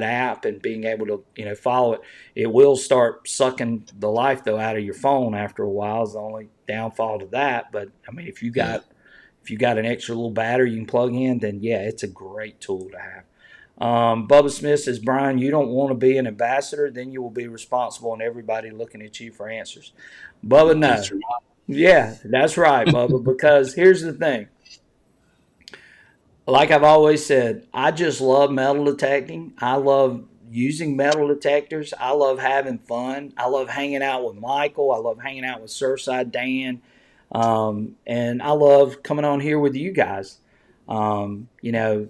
app and being able to follow it. It will start sucking the life though out of your phone after a while. Is the only downfall to that. But I mean,
Yeah.
if you got an extra little battery you can plug in, then yeah, it's a great tool to have. Bubba Smith says, Brian, you don't want to be an ambassador, then you will be responsible and everybody looking at you for answers. Bubba, no.
That's right.
Yeah, that's right, Bubba, because here's the thing. Like I've always said, I just love metal detecting. I love using metal detectors. I love having fun. I love hanging out with Michael. I love hanging out with Surfside Dan. And I love coming on here with you guys. You know,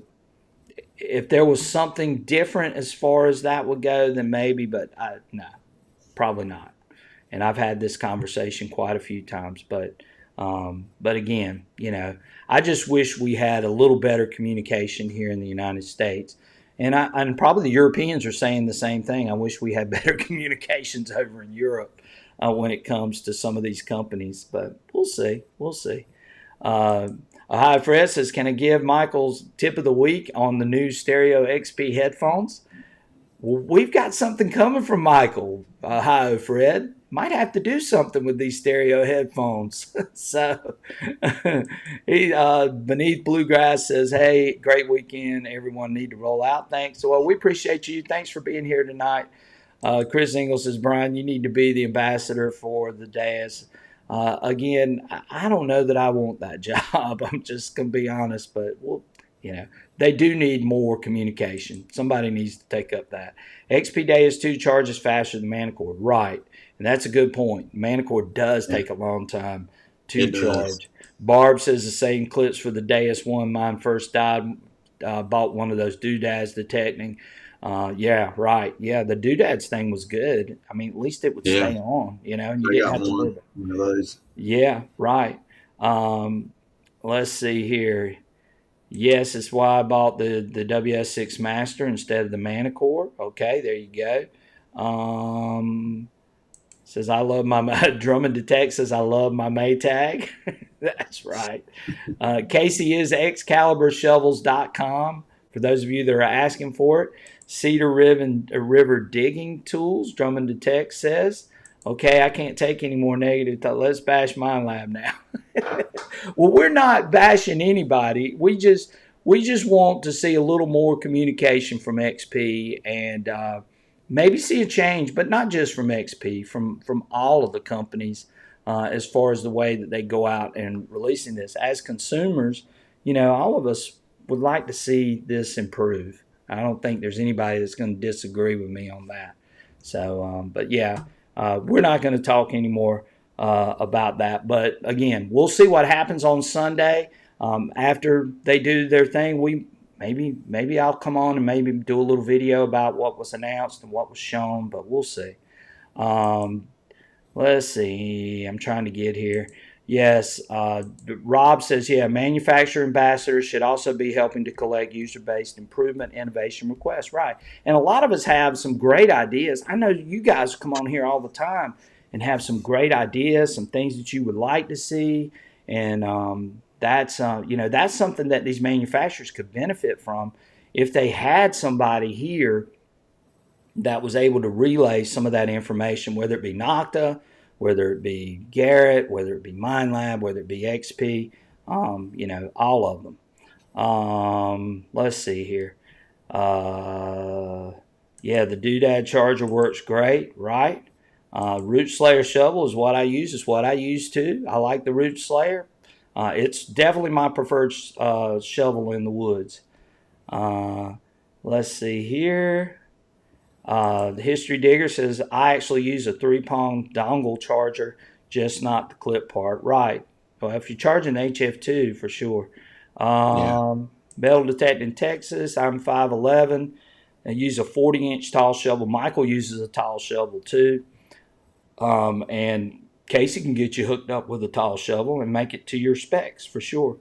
if there was something different as far as that would go, then maybe, but no, probably not. And I've had this conversation quite a few times, but again, I just wish we had a little better communication here in the United States. And probably the Europeans are saying the same thing. I wish we had better communications over in Europe when it comes to some of these companies, but we'll see. We'll see. Uh, Hi, Fred says, can I give Michael's tip of the week on the new Stereo XP headphones? Well, we've got something coming from Michael. Hi, Fred. Might have to do something with these stereo headphones. So, Beneath Bluegrass says, hey, great weekend. Everyone need to roll out. Thanks. Well, we appreciate you. Thanks for being here tonight. Chris Ingalls says, Brian, you need to be the ambassador for the DAS. Again, I don't know that I want that job. I'm just going to be honest, but they do need more communication. Somebody needs to take up that. XP Deus 2 charges faster than Manicord. Right. And that's a good point. Manicord does
Yeah.
take a long time to
It does.
charge. Barb says the same clips for the Deus 1. Mine first died. Bought one of those doodads detecting. Yeah, right. Yeah, the doodads thing was good. I mean, at least it would
Yeah.
stay on, and you
I
didn't
got
have to worry
one.
about.
One of those.
Yeah, right. Um, let's see here. Yes, it's why I bought the WS6 Master instead of the Manicore. Okay, there you go. Says I love my Drummond Detect says I love my Maytag. That's right. Casey is excaliburshovels.com for those of you that are asking for it. Cedar River Digging Tools, Drummond Detect says. Okay, I can't take any more negative thought. Let's bash Mind Lab now. Well, we're not bashing anybody. We just want to see a little more communication from XP and maybe see a change, but not just from XP, from all of the companies as far as the way that they go out and releasing this. As consumers, all of us would like to see this improve. I don't think there's anybody that's going to disagree with me on that. So, but yeah, we're not going to talk anymore about that. But again, we'll see what happens on Sunday after they do their thing. Maybe I'll come on and maybe do a little video about what was announced and what was shown, but we'll see. Let's see. I'm trying to get here. Yes, Rob says, yeah, manufacturer ambassadors should also be helping to collect user-based improvement innovation requests. Right. And a lot of us have some great ideas. I know you guys come on here all the time and have some great ideas, some things that you would like to see. And that's something that these manufacturers could benefit from if they had somebody here that was able to relay some of that information, whether it be Nocta, whether it be Garrett, whether it be Minelab, whether it be XP, all of them. Let's see here. Yeah, the Doodad charger works great, right? Root Slayer shovel is what I use. It's what I use too. I like the Root Slayer. It's definitely my preferred shovel in the woods. Let's see here. The History Digger says, I actually use a 3-prong dongle charger, just not the clip part. Right. Well, if you're charging HF2, for sure. Metal Detecting Texas, I'm 5'11". I use a 40-inch tall shovel. Michael uses a tall shovel too. And Casey can get you hooked up with a tall shovel and make it to your specs for sure.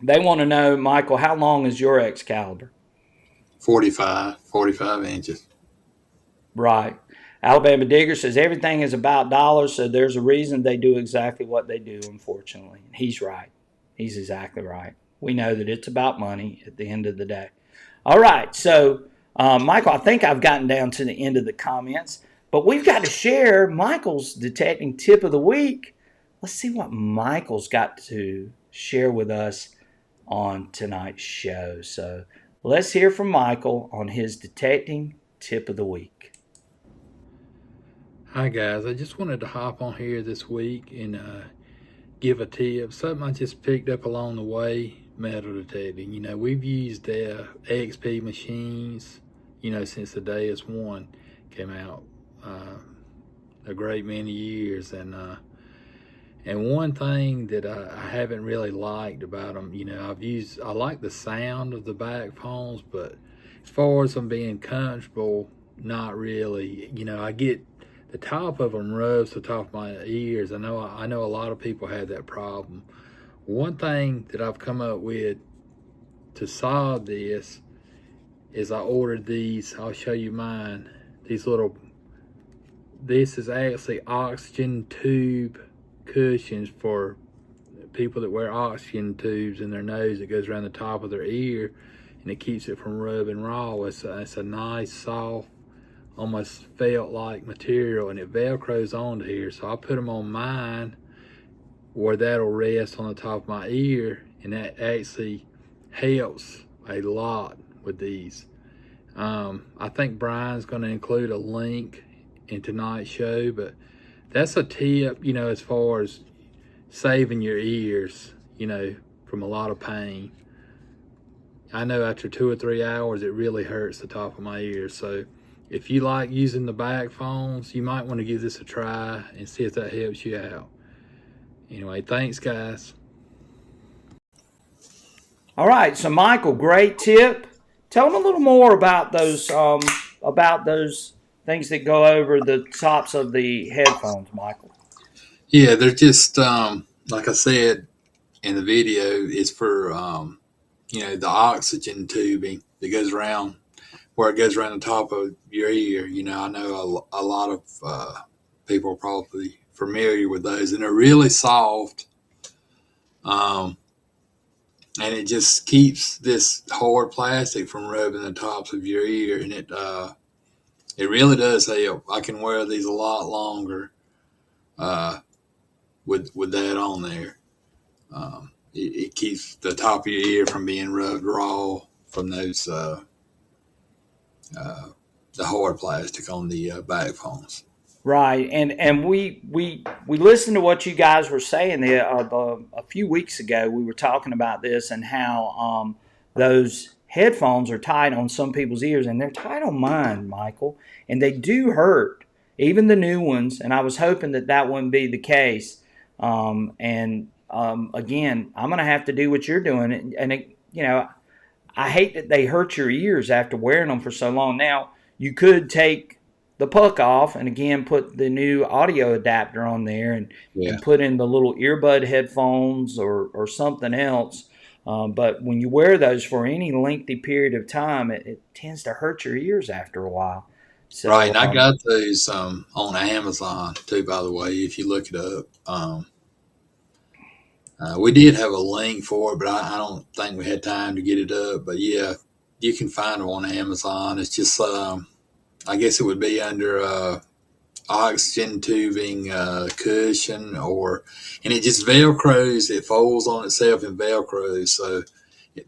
They want to know, Michael, how long is your Excalibur?
45 inches.
Right. Alabama Digger says everything is about dollars, so there's a reason they do exactly what they do, unfortunately. And he's right. He's exactly right. We know that it's about money at the end of the day. All right. So, Michael, I think I've gotten down to the end of the comments, but we've got to share Michael's detecting tip of the week. Let's see what Michael's got to share with us on tonight's show. So let's hear from Michael on his detecting tip of the week.
Hi guys, I just wanted to hop on here this week and give a tip. Something I just picked up along the way, metal detecting. We've used XP machines, since the day S1 came out, a great many years. And one thing that I haven't really liked about them, I like the sound of the back phones, but as far as them being comfortable, not really. I get the top of them rubs the top of my ears. I know a lot of people have that problem. One thing that I've come up with to solve this is I ordered these. I'll show you mine. This is actually oxygen tube cushions for people that wear oxygen tubes in their nose that goes around the top of their ear, and it keeps it from rubbing raw. It's a nice, soft, almost felt-like material, and it velcros onto here. So I put them on mine where that'll rest on the top of my ear, and that actually helps a lot with these. I think Brian's going to include a link in tonight's show, but that's a tip, as far as saving your ears, from a lot of pain. I know after 2 or 3 hours, it really hurts the top of my ears. So if you like using the back phones, you might want to give this a try and see if that helps you out. Anyway, thanks, guys.
All right, so Michael, great tip. Tell them a little more about those things that go over the tops of the headphones, Michael.
Yeah, they're just like I said in the video, it's for the oxygen tubing that goes around where it goes around the top of your ear. I know a lot of people are probably familiar with those, and they're really soft. And it just keeps this hard plastic from rubbing the tops of your ear, and it really does help. I can wear these a lot longer with that on there. It keeps the top of your ear from being rubbed raw from those the hard plastic on the back phones.
Right, and we listened to what you guys were saying there a few weeks ago. We were talking about this and how those headphones are tight on some people's ears, and they're tight on mine, Michael, and they do hurt, even the new ones. And I was hoping that that wouldn't be the case. Again, I'm going to have to do what you're doing, and it, I hate that they hurt your ears after wearing them for so long. Now you could take the puck off and again put the new audio adapter on there and put in the little earbud headphones or something else. But when you wear those for any lengthy period of time, it tends to hurt your ears after a while. So,
Right, and I got those on Amazon too. By the way, if you look it up, we did have a link for it, but I don't think we had time to get it up. But yeah, you can find them on Amazon. It's just, I guess it would be under oxygen tubing cushion, and it just velcros. It folds on itself and velcros, so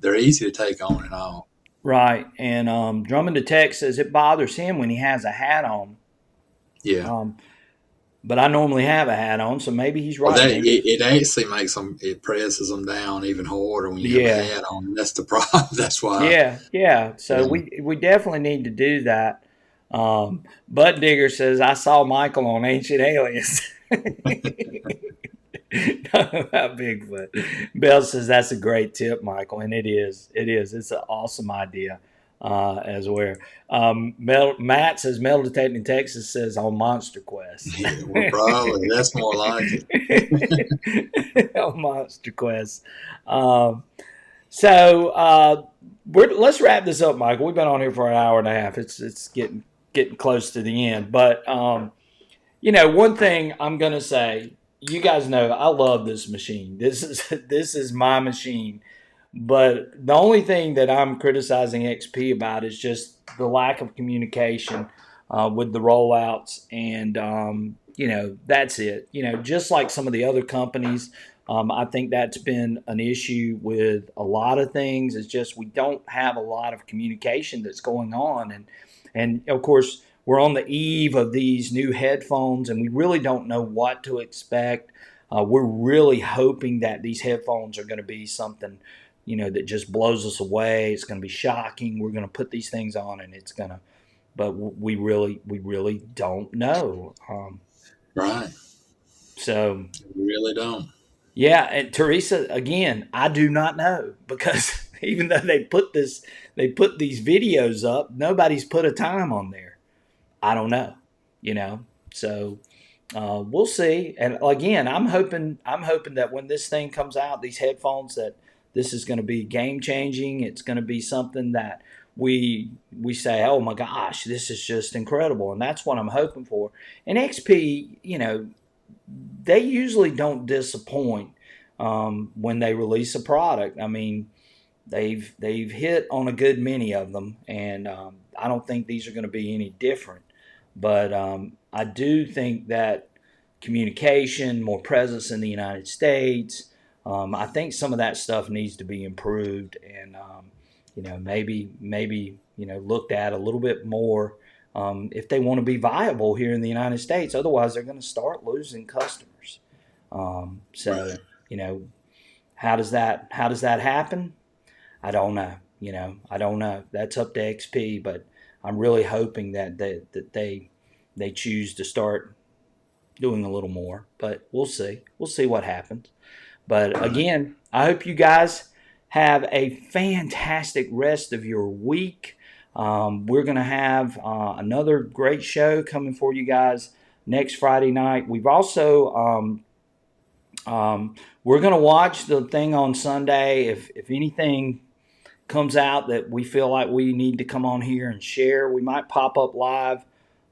they're easy to take on and off.
right. And Drummond the Tech says it bothers him when he has a hat on.
Yeah.
But I normally have a hat on, so maybe he's right.
Well, it actually makes them, it presses them down even harder when you have a hat on. That's the problem. That's why.
Yeah. So we definitely need to do that. Butt Digger says, I saw Michael on Ancient Aliens. About Bigfoot. Bell says, that's a great tip, Michael. And it is. It's an awesome idea. As well. Matt says Metal Detecting Texas says on Monster Quest.
Yeah, well, probably that's more like it.
On Monster Quest. Let's wrap this up, Michael. We've been on here for an hour and a half. It's getting close to the end. But one thing I'm gonna say, you guys know I love this machine. This is my machine. But the only thing that I'm criticizing XP about is just the lack of communication with the rollouts. And, that's it. Just like some of the other companies, I think that's been an issue with a lot of things. It's just we don't have a lot of communication that's going on. And of course, we're on the eve of these new headphones, and we really don't know what to expect. We're really hoping that these headphones are going to be something that just blows us away. It's going to be shocking. We're going to put these things on and it's going to, but we really don't know.
Right.
So
we really don't.
Yeah. And Teresa, again, I do not know, because even though they put these videos up, nobody's put a time on there. I don't know, so we'll see. And again, I'm hoping that when this thing comes out, these headphones, that this is going to be game changing. It's going to be something that we say, oh my gosh, this is just incredible. And that's what I'm hoping for. And XP, they usually don't disappoint when they release a product. I mean, they've hit on a good many of them, and I don't think these are going to be any different. But I do think that communication, more presence in the United States, I think some of that stuff needs to be improved, and maybe looked at a little bit more if they want to be viable here in the United States. Otherwise, they're going to start losing customers. How does that happen? I don't know. I don't know. That's up to XP, but I'm really hoping that they choose to start doing a little more. But we'll see. We'll see what happens. But again, I hope you guys have a fantastic rest of your week. We're going to have another great show coming for you guys next Friday night. We've also, we're going to watch the thing on Sunday. If anything comes out that we feel like we need to come on here and share, we might pop up live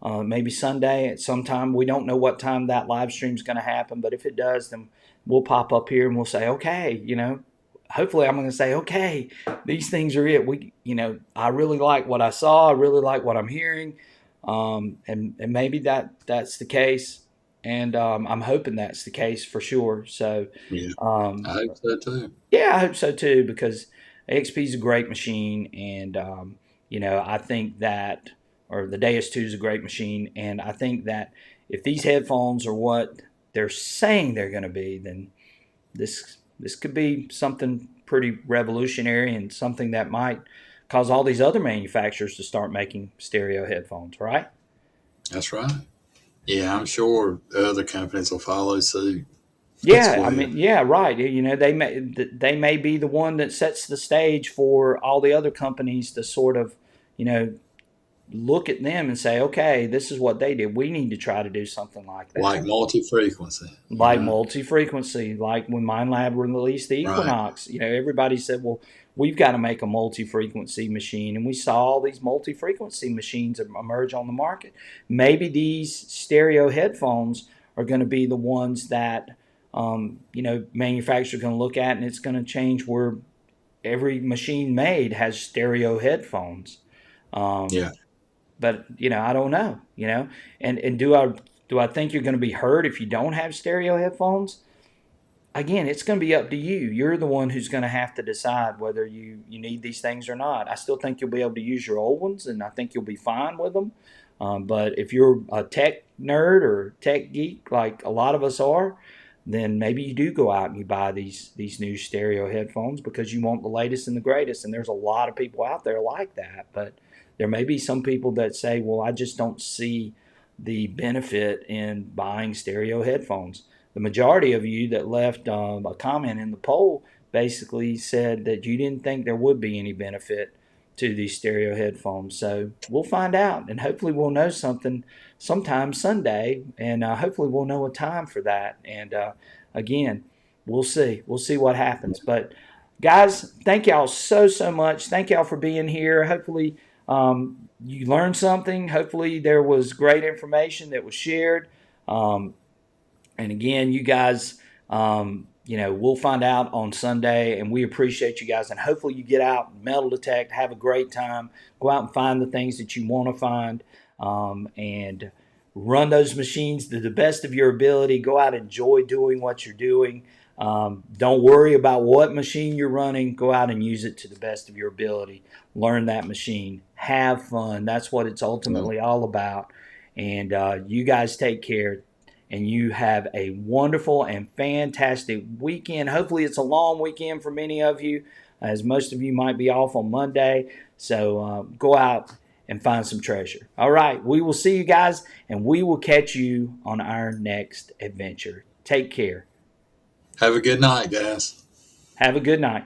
maybe Sunday at some time. We don't know what time that live stream is going to happen, but if it does, then we'll pop up here and we'll say, okay, hopefully I'm going to say, okay, these things are it. I really like what I saw. I really like what I'm hearing. And maybe that's the case. And I'm hoping that's the case for sure. So
yeah, I hope so too.
Yeah, I hope so too, because XP is a great machine. And, I think that, or the Deus 2 is a great machine. And I think that if these headphones are what they're saying they're going to be, then this could be something pretty revolutionary and something that might cause all these other manufacturers to start making stereo headphones, right?
That's right. Yeah, I'm sure other companies will follow suit as
Yeah, I
well.
mean, yeah, right. You know, they may be the one that sets the stage for all the other companies to sort of, you know, look at them and say, okay, this is what they did. We need to try to do something like
Like
that.
multi-frequency,
Like multi-frequency, like when MindLab released the
Right.
Equinox, you know, everybody said, well, we've got to make a multi-frequency machine. And we saw all these multi-frequency machines emerge on the market. Maybe these stereo headphones are going to be the ones that, you know, manufacturers are going to look at, and it's going to change where every machine made has stereo headphones. Um,
Yeah.
but you know, I don't know. You know, and do I think you're going to be hurt if you don't have stereo headphones? Again, it's going to be up to you. You're the one who's going to have to decide whether you need these things or not. I still think you'll be able to use your old ones, and I think you'll be fine with them. But if you're a tech nerd or tech geek like a lot of us are, then maybe you do go out and you buy these new stereo headphones because you want the latest and the greatest. And there's a lot of people out there like that. But there may be some people that say, well, I just don't see the benefit in buying stereo headphones. The majority of you that left a comment in the poll basically said that you didn't think there would be any benefit to these stereo headphones. So we'll find out, and hopefully we'll know something sometime Sunday, and hopefully we'll know a time for that. And again, we'll see. We'll see what happens. But guys, thank y'all so much. Thank y'all for being here. Hopefully you learned something. Hopefully there was great information that was shared. Um, and again, you guys, you know, we'll find out on Sunday, and we appreciate you guys. And hopefully, you get out, metal detect, have a great time, go out and find the things that you want to find, and run those machines to the best of your ability. Go out, enjoy doing what you're doing. Don't worry about what machine you're running. Go out and use it to the best of your ability. Learn that machine. Have fun. That's what it's
Yeah.
ultimately all about. And you guys take care, and you have a wonderful and fantastic weekend. Hopefully, it's a long weekend for many of you, as most of you might be off on Monday. So go out and find some treasure. All right, we will see you guys, and we will catch you on our next adventure. Take care.
Have a good night, guys.
Have a good night.